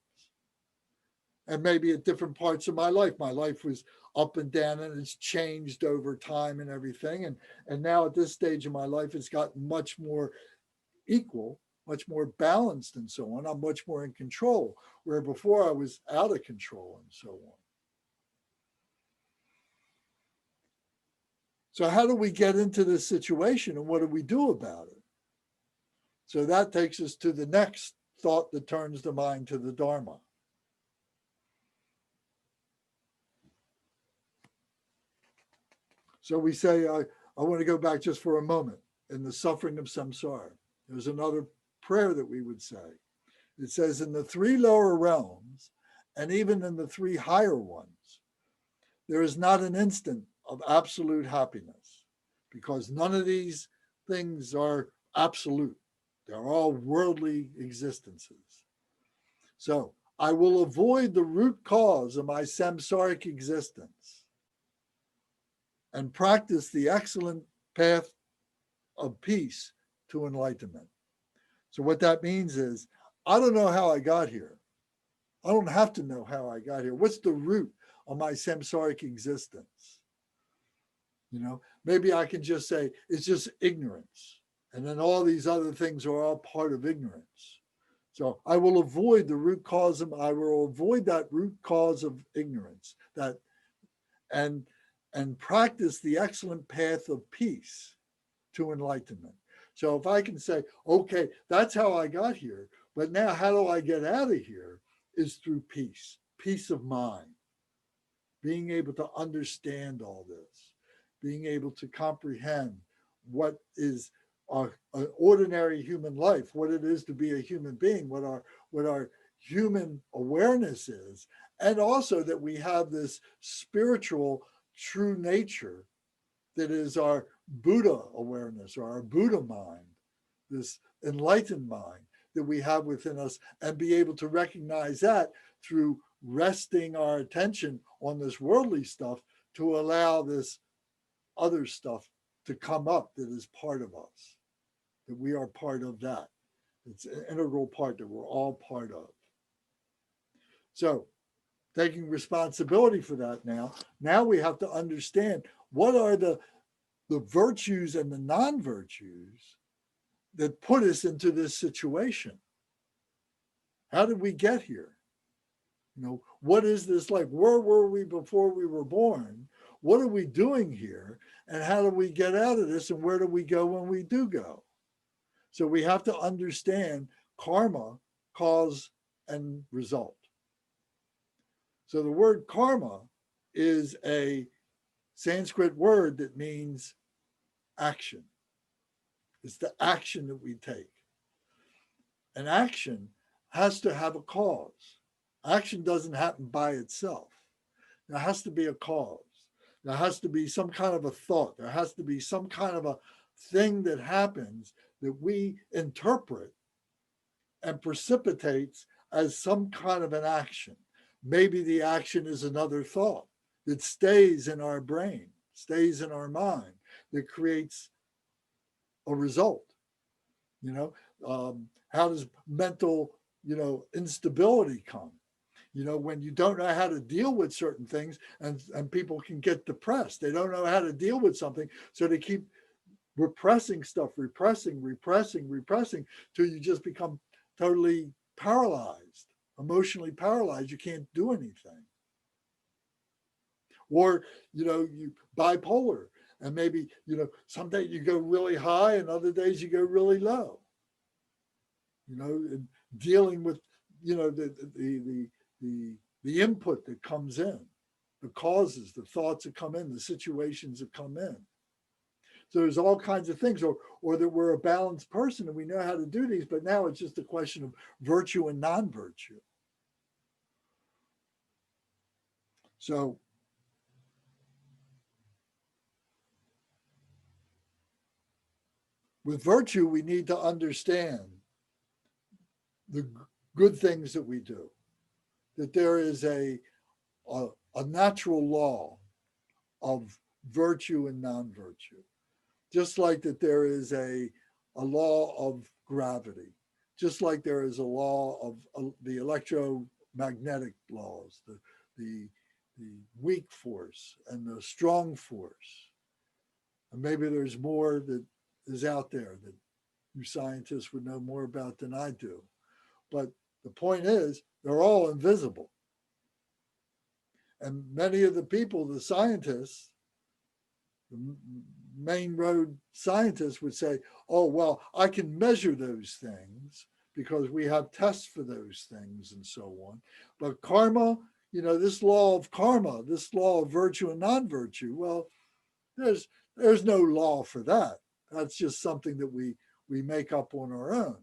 And maybe at different parts of my life was up and down, and it's changed over time and everything. And now at this stage of my life, it's gotten much more equal, much more balanced and so on. I'm much more in control, where before I was out of control and so on. So how do we get into this situation, and what do we do about it? So that takes us to the next thought that turns the mind to the Dharma. So we say, I want to go back just for a moment in the suffering of samsara. There's another prayer that we would say. It says, in the 3 lower realms, and even in the 3 higher ones, there is not an instant of absolute happiness, because none of these things are absolute. They're all worldly existences. So I will avoid the root cause of my samsaric existence and practice the excellent path of peace to enlightenment. So what that means is, I don't know how I got here. I don't have to know how I got here. What's the root of my samsaric existence? You know, maybe I can just say it's just ignorance. And then all these other things are all part of ignorance. So I will avoid the root cause of, I will avoid that root cause of ignorance, that and practice the excellent path of peace to enlightenment. So if I can say, okay, that's how I got here, but now how do I get out of here, is through peace of mind, being able to understand all this, being able to comprehend what is an ordinary human life, what it is to be a human being, what our human awareness is, and also that we have this spiritual true nature that is our Buddha awareness, or our Buddha mind, this enlightened mind that we have within us, and be able to recognize that through resting our attention on this worldly stuff to allow this other stuff to come up that is part of us, that we are part of that. It's an integral part that we're all part of. So taking responsibility for that now. Now we have to understand what are the virtues and the non-virtues that put us into this situation. How did we get here? You know, what is this like? Where were we before we were born? What are we doing here? And how do we get out of this? And where do we go when we do go? So we have to understand karma, cause and result. So the word karma is a Sanskrit word that means action. It's the action that we take. An action has to have a cause. Action doesn't happen by itself. There has to be a cause. There has to be some kind of a thought. There has to be some kind of a thing that happens that we interpret and precipitates as some kind of an action. Maybe the action is another thought that stays in our brain, stays in our mind, that creates a result. You know, how does mental, instability come? You know, when you don't know how to deal with certain things, and people can get depressed. They don't know how to deal with something, so they keep repressing stuff, repressing, till you just become totally paralyzed, emotionally paralyzed. You can't do anything. Or, you bipolar, and maybe, some days you go really high and other days you go really low. And dealing with, the input that comes in, the causes, the thoughts that come in, the situations that come in. So there's all kinds of things, or that we're a balanced person and we know how to do these, but now it's just a question of virtue and non-virtue. So with virtue, we need to understand the good things that we do, that there is a natural law of virtue and non-virtue. Just like that there is a law of gravity, just like there is a law of the electromagnetic laws, the weak force and the strong force. And maybe there's more that is out there that you scientists would know more about than I do. But the point is, they're all invisible. And many of the people, the scientists, the main road scientists would say, oh, well, I can measure those things because we have tests for those things and so on. But karma, this law of karma, this law of virtue and non-virtue, well, there's no law for that. That's just something that we make up on our own,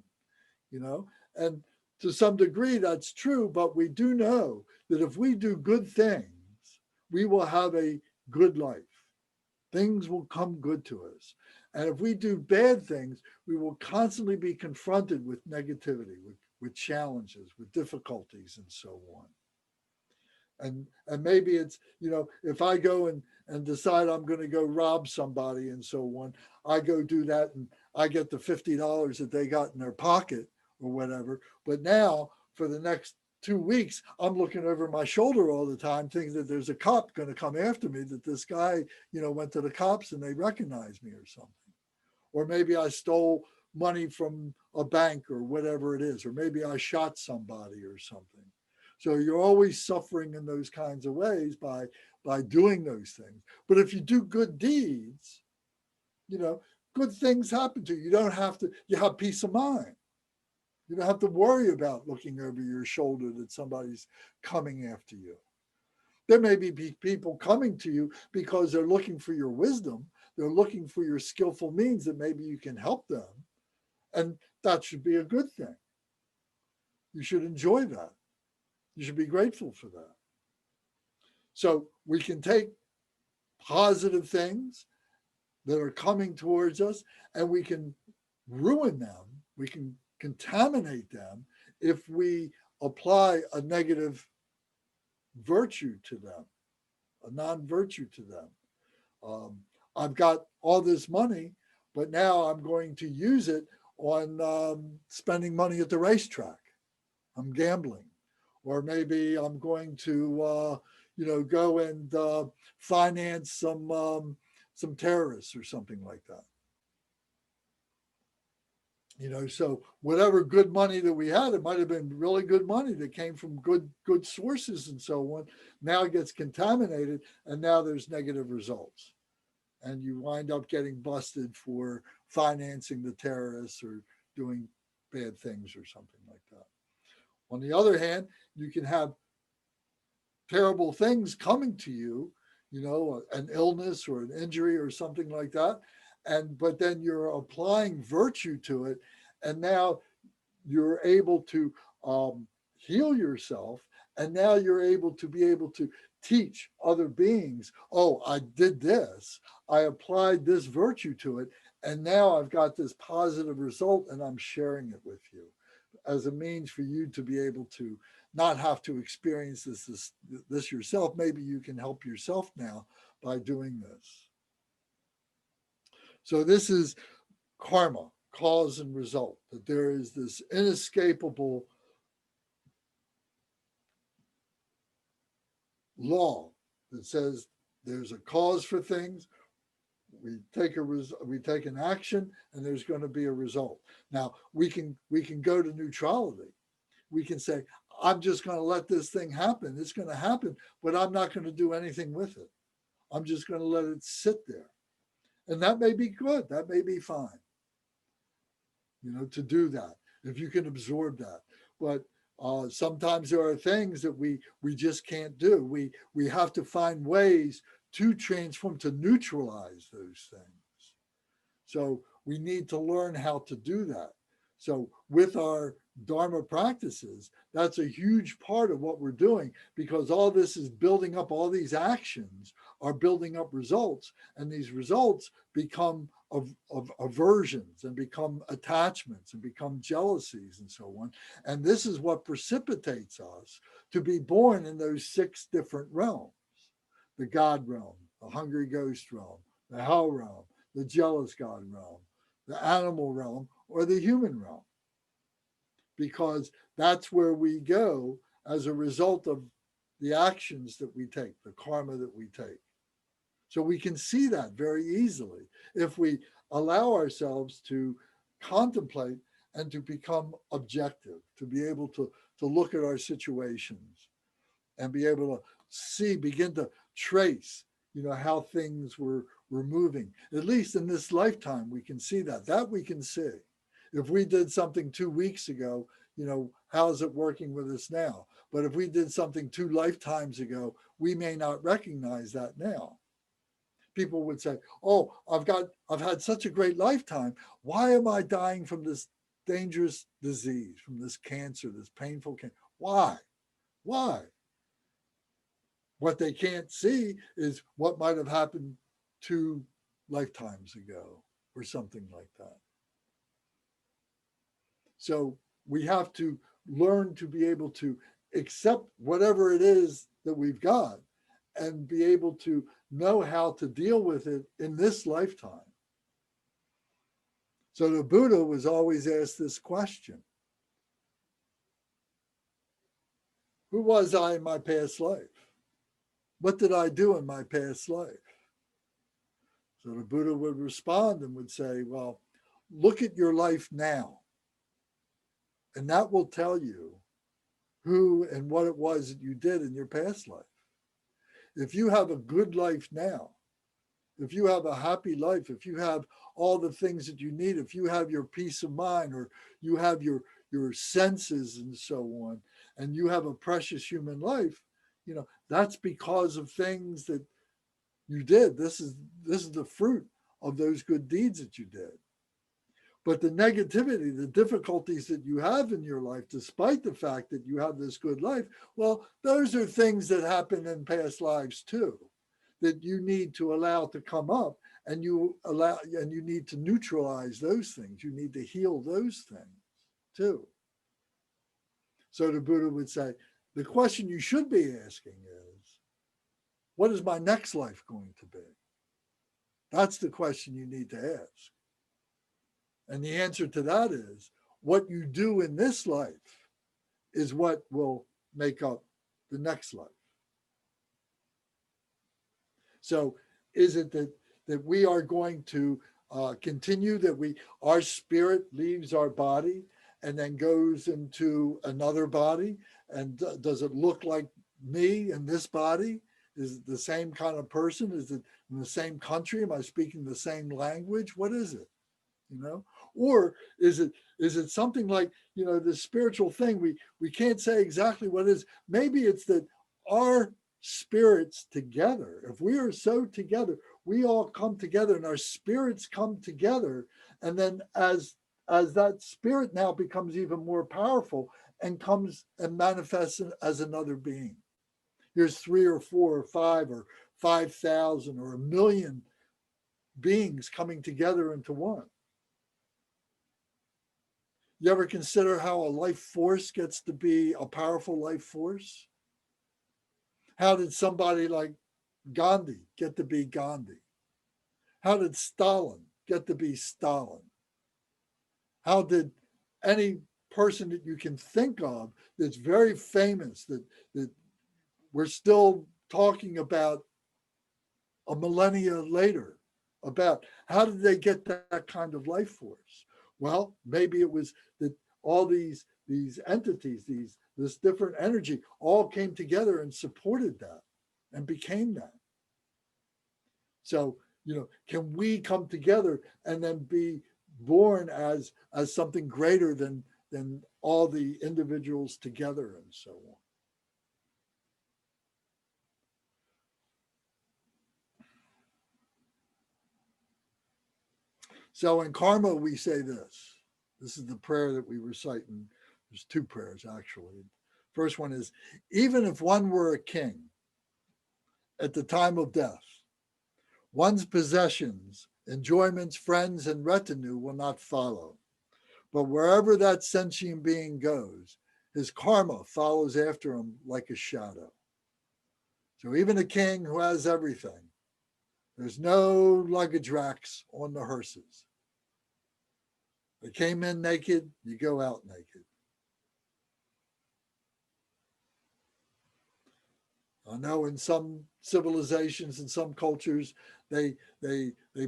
and to some degree that's true, but we do know that if we do good things, we will have a good life. Things will come good to us. And if we do bad things, we will constantly be confronted with negativity, with challenges, with difficulties, and so on. And maybe it's, if I go and decide I'm going to go rob somebody and so on, I go do that and I get the $50 that they got in their pocket or whatever. But now for the next 2 weeks, I'm looking over my shoulder all the time, thinking that there's a cop going to come after me, that this guy, went to the cops and they recognize me or something. Or maybe I stole money from a bank or whatever it is, or maybe I shot somebody or something. So you're always suffering in those kinds of ways by doing those things. But if you do good deeds, good things happen to you. You have peace of mind. You don't have to worry about looking over your shoulder that somebody's coming after you. There may be people coming to you because they're looking for your wisdom. They're looking for your skillful means that maybe you can help them. And that should be a good thing. You should enjoy that. You should be grateful for that. So we can take positive things that are coming towards us and we can ruin them. We can contaminate them if we apply a negative virtue to them, a non-virtue to them. I've got all this money, but now I'm going to use it on spending money at the racetrack. I'm gambling. or maybe I'm going to, go and finance some terrorists or something like that. So whatever good money that we had, it might have been really good money that came from good sources and so on. Now it gets contaminated, and now there's negative results. And you wind up getting busted for financing the terrorists or doing bad things or something like that. On the other hand, you can have terrible things coming to you, an illness or an injury or something like that. But then you're applying virtue to it, and now you're able to heal yourself, and now you're able to teach other beings, oh, I did this, I applied this virtue to it, and now I've got this positive result, and I'm sharing it with you as a means for you to be able to not have to experience this yourself. Maybe you can help yourself now by doing this. So this is karma, cause and result, that there is this inescapable law that says there's a cause for things. We take an action, and there's going to be a result. Now we can go to neutrality. We can say, I'm just going to let this thing happen. It's going to happen, but I'm not going to do anything with it. I'm just going to let it sit there. And that may be good. That may be fine, to do that, if you can absorb that. But sometimes there are things that we just can't do. We have to find ways to transform, to neutralize those things. So we need to learn how to do that. So with our Dharma practices, that's a huge part of what we're doing, because all this is building up, all these actions are building up results, and these results become of aversions and become attachments and become jealousies and so on. And this is what precipitates us to be born in those 6 different realms: the God realm, the hungry ghost realm, the hell realm, the jealous God realm, the animal realm, or the human realm. Because that's where we go as a result of the actions that we take, the karma that we take. So we can see that very easily if we allow ourselves to contemplate and to become objective, to be able to look at our situations and be able to begin to trace, how things were moving. At least in this lifetime, we can see that we can see. If we did something 2 weeks ago, how is it working with us now? But if we did something 2 lifetimes ago, we may not recognize that now. People would say, oh, I've had such a great lifetime. Why am I dying from this dangerous disease, from this cancer, this painful cancer? Why? What they can't see is what might have happened 2 lifetimes ago or something like that. So we have to learn to be able to accept whatever it is that we've got and be able to know how to deal with it in this lifetime. So the Buddha was always asked this question: who was I in my past life? What did I do in my past life? So the Buddha would respond and would say, well, look at your life now. And that will tell you who and what it was that you did in your past life. If you have a good life now, if you have a happy life, if you have all the things that you need, if you have your peace of mind, or you have your senses and so on, and you have a precious human life, that's because of things that you did. This is the fruit of those good deeds that you did. But the negativity, the difficulties that you have in your life, despite the fact that you have this good life, well, those are things that happened in past lives too, that you need to allow to come up, and you need to neutralize those things. You need to heal those things too. So the Buddha would say, the question you should be asking is, what is my next life going to be? That's the question you need to ask. And the answer to that is, what you do in this life is what will make up the next life. So is it that we are going to continue, that our spirit leaves our body and then goes into another body? And does it look like me in this body? Is it the same kind of person? Is it in the same country? Am I speaking the same language? What is it? You know, or is it something like, you know, this spiritual thing? We can't say exactly what it is. Maybe it's that our spirits together, if we are so together, we all come together and our spirits come together, and then as that spirit now becomes even more powerful and comes and manifests as another being. Here's 3 or 4 or 5 or 5,000 or 1,000,000 beings coming together into one. You ever consider how a life force gets to be a powerful life force? How did somebody like Gandhi get to be Gandhi? How did Stalin get to be Stalin? How did any person that you can think of that's very famous, that we're still talking about a millennia later, about how did they get that kind of life force? Well, maybe it was that all these entities, this different energy all came together and supported that and became that. So, you know, can we come together and then be born as something greater than all the individuals together and so on? So in karma, we say this. This is the prayer that we recite, and there's 2 prayers actually. First one is, even if one were a king at the time of death, one's possessions, enjoyments, friends, and retinue will not follow. But wherever that sentient being goes, his karma follows after him like a shadow. So even a king who has everything, there's no luggage racks on the hearses. They came in naked, you go out naked. I know in some civilizations, in some cultures, they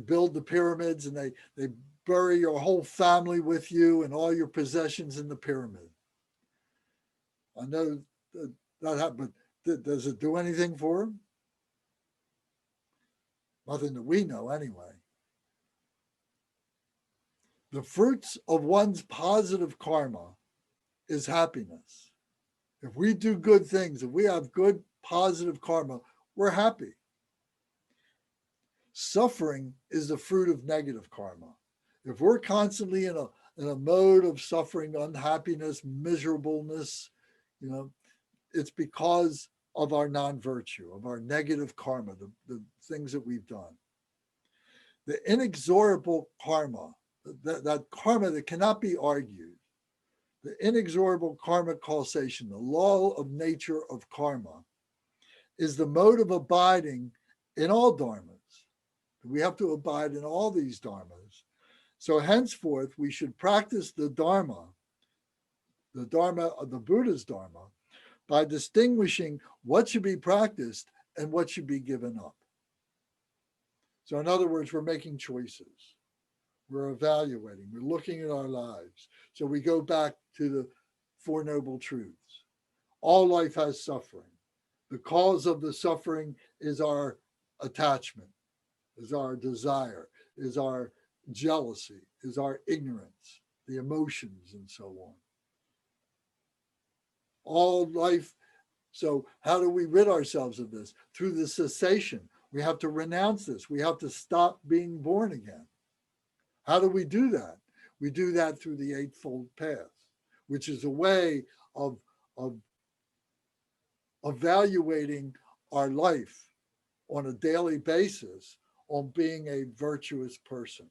build the pyramids and they bury your whole family with you and all your possessions in the pyramid. I know that happened, but does it do anything for them? Nothing that we know anyway. The fruits of one's positive karma is happiness. If we do good things, if we have good positive karma, we're happy. Suffering is the fruit of negative karma. If we're constantly in a mode of suffering, unhappiness, miserableness, you know, it's because of our non-virtue, of our negative karma, the things that we've done. The inexorable karma, that karma that cannot be argued, the inexorable karmic causation, the law of nature of karma, is the mode of abiding in all dharmas. We have to abide in all these dharmas. So henceforth, we should practice the Dharma of the Buddha's Dharma, by distinguishing what should be practiced and what should be given up. So in other words, we're making choices. We're evaluating, we're looking at our lives. So we go back to the 4 Noble Truths. All life has suffering. The cause of the suffering is our attachment, is our desire, is our jealousy, is our ignorance, the emotions, and so on. All life. So how do we rid ourselves of this? Through the cessation. We have to renounce this. We have to stop being born again. How do we do that? We do that through the Eightfold Path, which is a way of evaluating our life on a daily basis on being a virtuous person.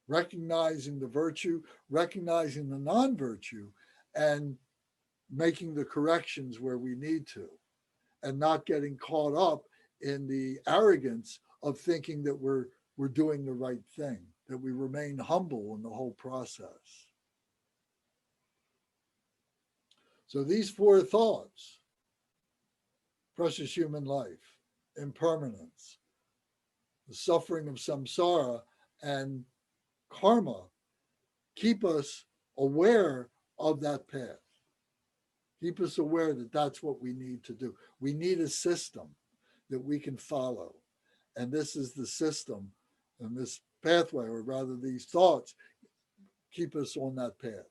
Recognizing the virtue, recognizing the non-virtue, and making the corrections where we need to, and not getting caught up in the arrogance of thinking that we're doing the right thing, that we remain humble in the whole process. So these four thoughts, precious human life, impermanence, the suffering of samsara, and karma, keep us aware of that path. Keep us aware that that's what we need to do. We need a system that we can follow. And this is the system, and this pathway, or rather these thoughts, keep us on that path.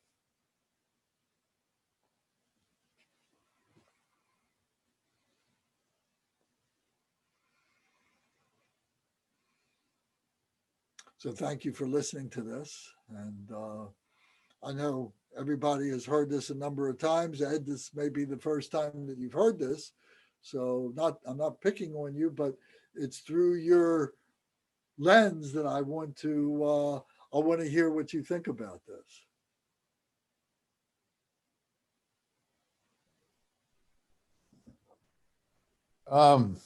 So thank you for listening to this. And I know everybody has heard this a number of times. Ed, this may be the first time that you've heard this. So I'm not picking on you, but it's through your lens that I want to hear what you think about this. I'm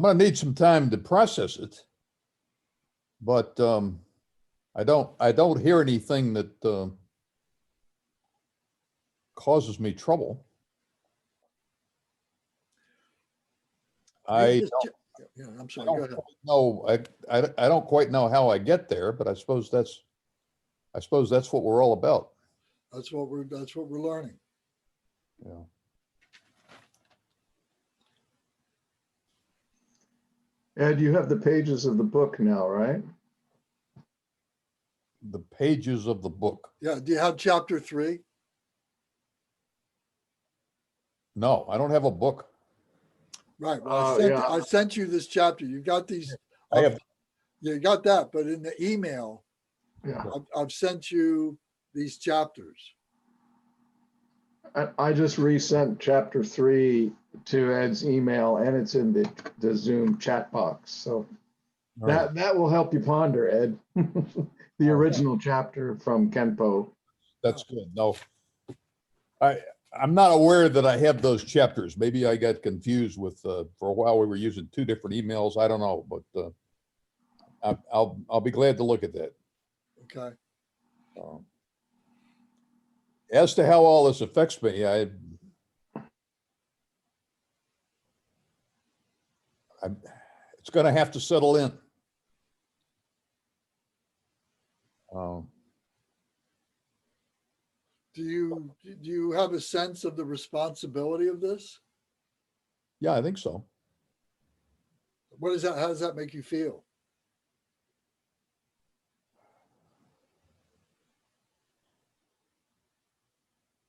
going to need some time to process it, but I don't hear anything that causes me trouble. I'm sorry. Go ahead. No, I don't quite know how I get there, but I suppose that's what we're all about. That's what we're learning. Yeah. Ed, you have the pages of the book now, right? The pages of the book. Yeah. Do you have chapter 3? No, I don't have a book. Right. Well, I sent you this chapter. You got these. I have. Yeah, you got that. But in the email, Yeah. I've sent you these chapters. I just resent chapter 3 to Ed's email, and it's in the Zoom chat box. So that will help you ponder, Ed. The original chapter from Kenpo. That's good. No, I'm not aware that I have those chapters. Maybe I got confused with, for a while we were using 2 different emails. I don't know, but I'll be glad to look at that. Okay. As to how all this affects me, it's going to have to settle in. Do you have a sense of the responsibility of this? Yeah, I think so. What is that? How does that make you feel?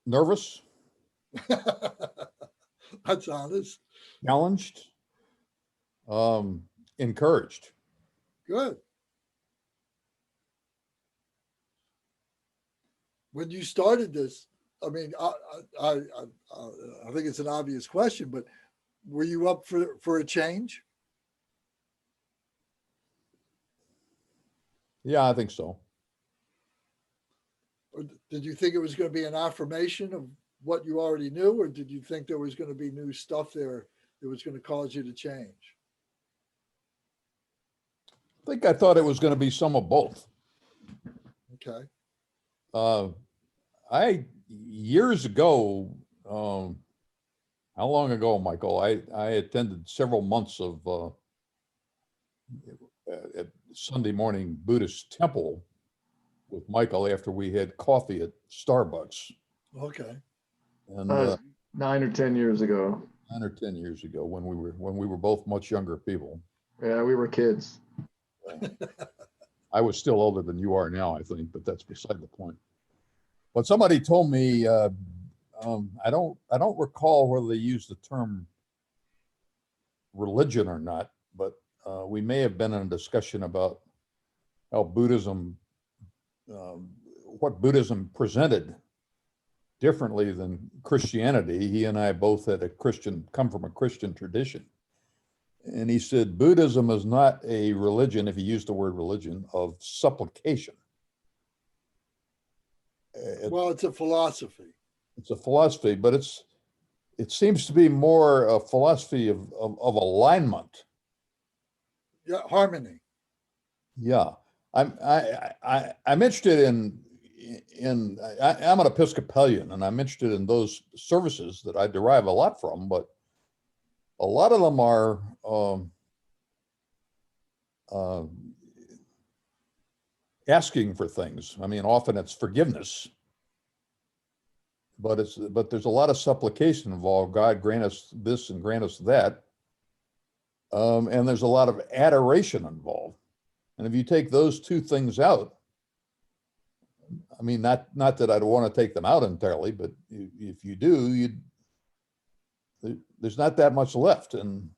Nervous, That's honest. challenged, encouraged. Good. When you started this, I mean, I think it's an obvious question, but were you up for a change? Yeah, I think so. Or did you think it was going to be an affirmation of what you already knew, or did you think there was going to be new stuff there that was going to cause you to change? I thought it was going to be some of both. Okay. Years ago, how long ago, Michael, I attended several months of at Sunday morning Buddhist temple with Michael after we had coffee at Starbucks. Okay. And 9 or 10 years ago. 9 or 10 years ago, when we were both much younger people. Yeah, we were kids. I was still older than you are now, I think, but that's beside the point. But somebody told me, I don't recall whether they used the term religion or not, but we may have been in a discussion about how Buddhism, what Buddhism presented differently than Christianity. He and I both had come from a Christian tradition. And he said, Buddhism is not a religion, if he used the word religion, of supplication. Well, it's a philosophy. It's a philosophy, but it seems to be more a philosophy of alignment. Yeah, harmony. Yeah, I'm interested I'm an Episcopalian, and I'm interested in those services that I derive a lot from, but a lot of them are asking for things. I mean, often it's forgiveness, but there's a lot of supplication involved. God, grant us this and grant us that. And there's a lot of adoration involved. And if you take those two things out, I mean, not that I'd want to take them out entirely, but if you do, there's not that much left. And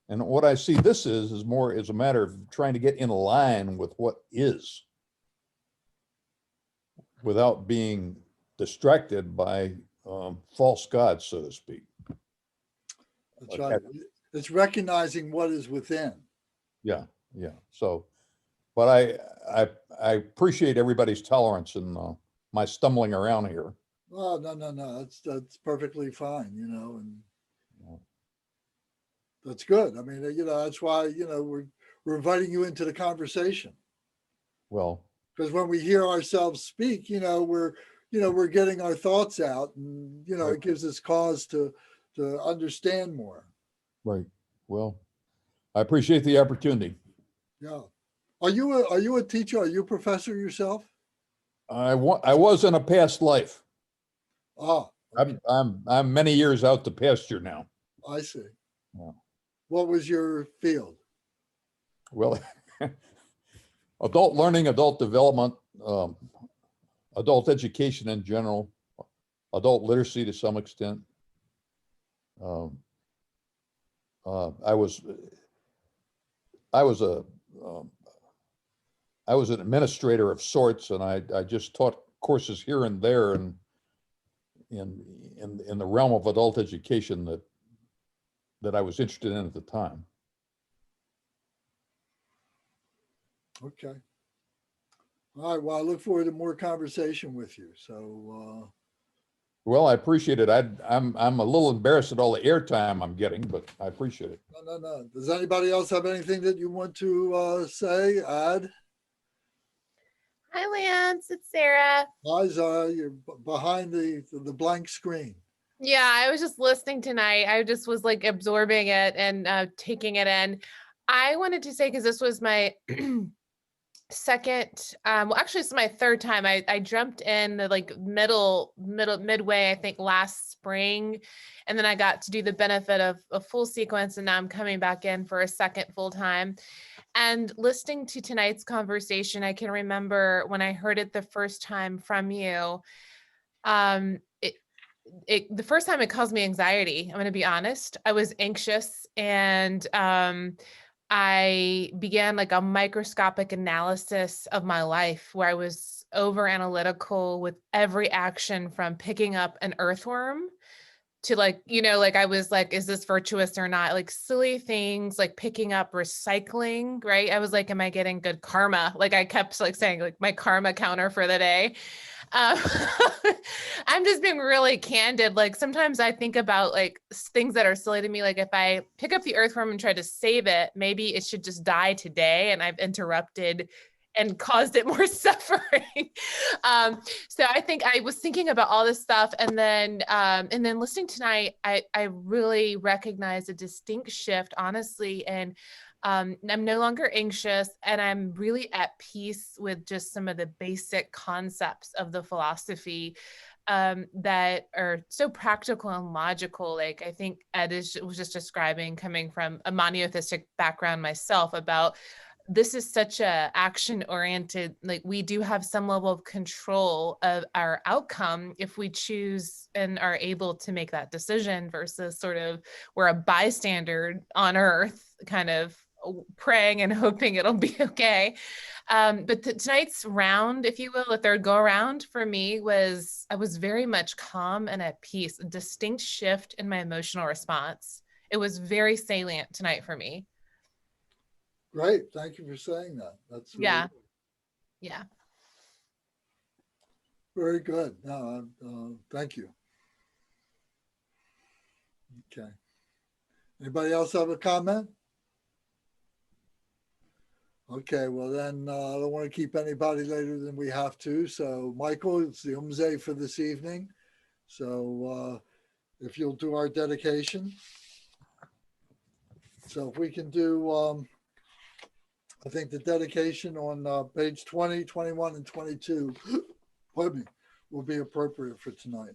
what I see this is more as a matter of trying to get in line with what is, without being distracted by false gods, so to speak. That's right. It's recognizing what is within. Yeah, yeah. So, but I appreciate everybody's tolerance in my stumbling around here. Oh, no. That's perfectly fine, and that's good. I mean, that's why, we're inviting you into the conversation. Well, Because when we hear ourselves speak, we're getting our thoughts out, and right. it gives us cause to understand more. Right. Well, I appreciate the opportunity. Yeah. Are you a teacher? Are you a professor yourself? I was in a past life. Ah, okay. I'm many years out to pasture now. I see. Yeah. What was your field? Well, adult learning, adult development, adult education in general, adult literacy to some extent. I was an administrator of sorts, and I just taught courses here and there, and in the realm of adult education that I was interested in at the time. Okay. All right. Well, I look forward to more conversation with you. So. Well, I appreciate it. I'm a little embarrassed at all the airtime I'm getting, but I appreciate it. No. Does anybody else have anything that you want to say, add? Hi, Lance. It's Sarah. Hi, Zara. You're behind the blank screen. Yeah, I was just listening tonight. I just was like absorbing it and taking it in. I wanted to say, because this was my second, well, actually, it's my third time. I jumped in the like midway, I think last spring. And then I got to do the benefit of a full sequence. And now I'm coming back in for a second full time. And listening to tonight's conversation, I can remember when I heard it the first time from you, the first time it caused me anxiety. I'm going to be honest. I was anxious, and I began like a microscopic analysis of my life where I was over analytical with every action, from picking up an earthworm to like, I was like, is this virtuous or not? Like silly things, like picking up recycling, right? I was like, am I getting good karma? Like I kept like saying like my karma counter for the day. I'm just being really candid. Like sometimes I think about like things that are silly to me. Like if I pick up the earthworm and try to save it, maybe it should just die today, and I've interrupted and caused it more suffering. So I think I was thinking about all this stuff, and then listening tonight, I really recognize a distinct shift, honestly, and I'm no longer anxious, and I'm really at peace with just some of the basic concepts of the philosophy that are so practical and logical. Like I think Ed was just describing, coming from a monotheistic background myself, about this is such a action oriented, like we do have some level of control of our outcome if we choose and are able to make that decision, versus sort of we're a bystander on earth, kind of praying and hoping it'll be okay. But tonight's round, if you will, the third go around for me I was very much calm and at peace, a distinct shift in my emotional response. It was very salient tonight for me. Great. Thank you for saying that. That's really Yeah. good. Yeah. Very good. No, thank you. Okay. Anybody else have a comment? Okay, well then, I don't want to keep anybody later than we have to. So Michael, it's the Umze for this evening. So if you'll do our dedication. So if we can do, I think the dedication on page 20, 21, and 22, pardon me, will be appropriate for tonight.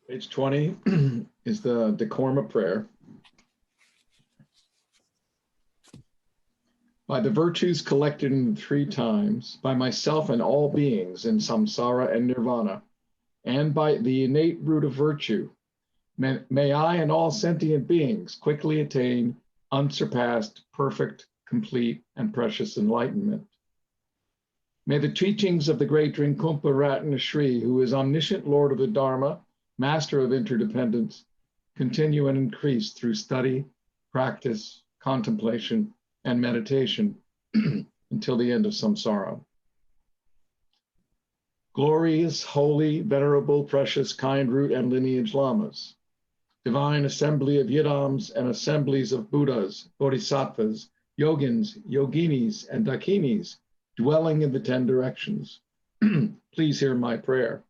Page 20 is the Decorum of Prayer. By the virtues collected in 3 times, by myself and all beings in samsara and nirvana, and by the innate root of virtue, may I and all sentient beings quickly attain unsurpassed, perfect, complete, and precious enlightenment. May the teachings of the great Rinpoche Ratna Shri, who is omniscient Lord of the Dharma, master of interdependence, continue and increase through study, practice, contemplation, and meditation until the end of samsara. Glorious, holy, venerable, precious, kind root and lineage lamas, divine assembly of yidams and assemblies of Buddhas, Bodhisattvas, yogins, yoginis, and dakinis, dwelling in the 10 directions. Please hear my prayer.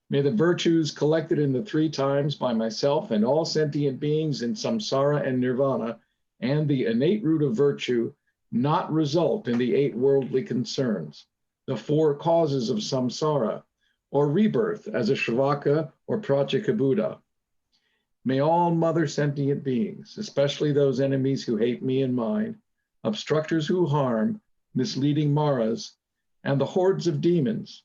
May the virtues collected in the 3 times by myself and all sentient beings in samsara and nirvana, and the innate root of virtue, not result in the 8 worldly concerns, the 4 causes of samsara, or rebirth as a Shravaka or Pratyeka Buddha. May all mother sentient beings, especially those enemies who hate me and mine, obstructors who harm, misleading Maras, and the hordes of demons,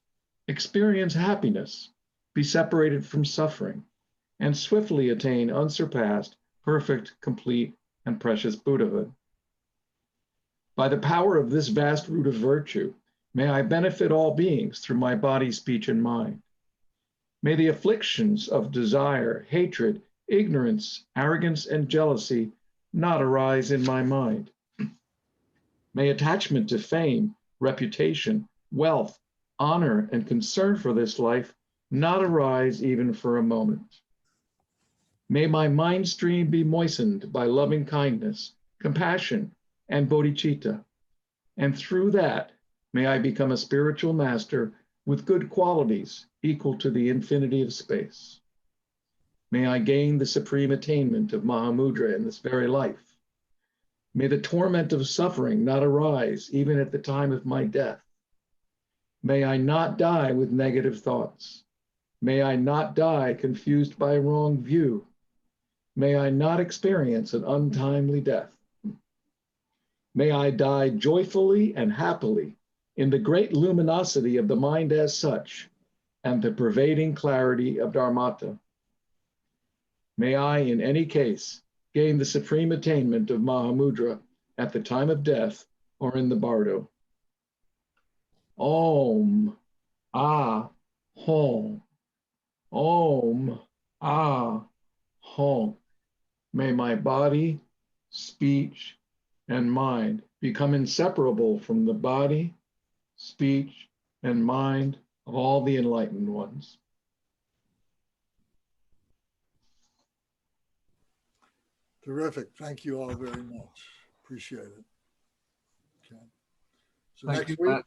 experience happiness, be separated from suffering, and swiftly attain unsurpassed, perfect, complete, and precious Buddhahood. By the power of this vast root of virtue, may I benefit all beings through my body, speech, and mind. May the afflictions of desire, hatred, ignorance, arrogance, and jealousy not arise in my mind. May attachment to fame, reputation, wealth, honor, and concern for this life not arise even for a moment. May my mind stream be moistened by loving kindness, compassion, and bodhicitta, and through that, may I become a spiritual master with good qualities equal to the infinity of space. May I gain the supreme attainment of Mahamudra in this very life. May the torment of suffering not arise even at the time of my death. May I not die with negative thoughts. May I not die confused by wrong view. May I not experience an untimely death. May I die joyfully and happily in the great luminosity of the mind as such and the pervading clarity of Dharmata. May I, in any case, gain the supreme attainment of Mahamudra at the time of death or in the bardo. Om, Ah, Hom. Om, Ah, Hom. May my body, speech, and mind become inseparable from the body, speech, and mind of all the enlightened ones. Terrific. Thank you all very much. Appreciate it. Okay. So Thank next you, week, Matt.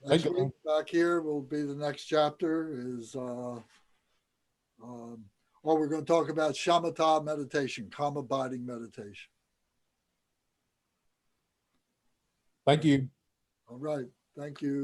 next Thank you. week back here will be the next chapter is, we're going to talk about shamatha meditation, calm abiding meditation. Thank you. All right. Thank you.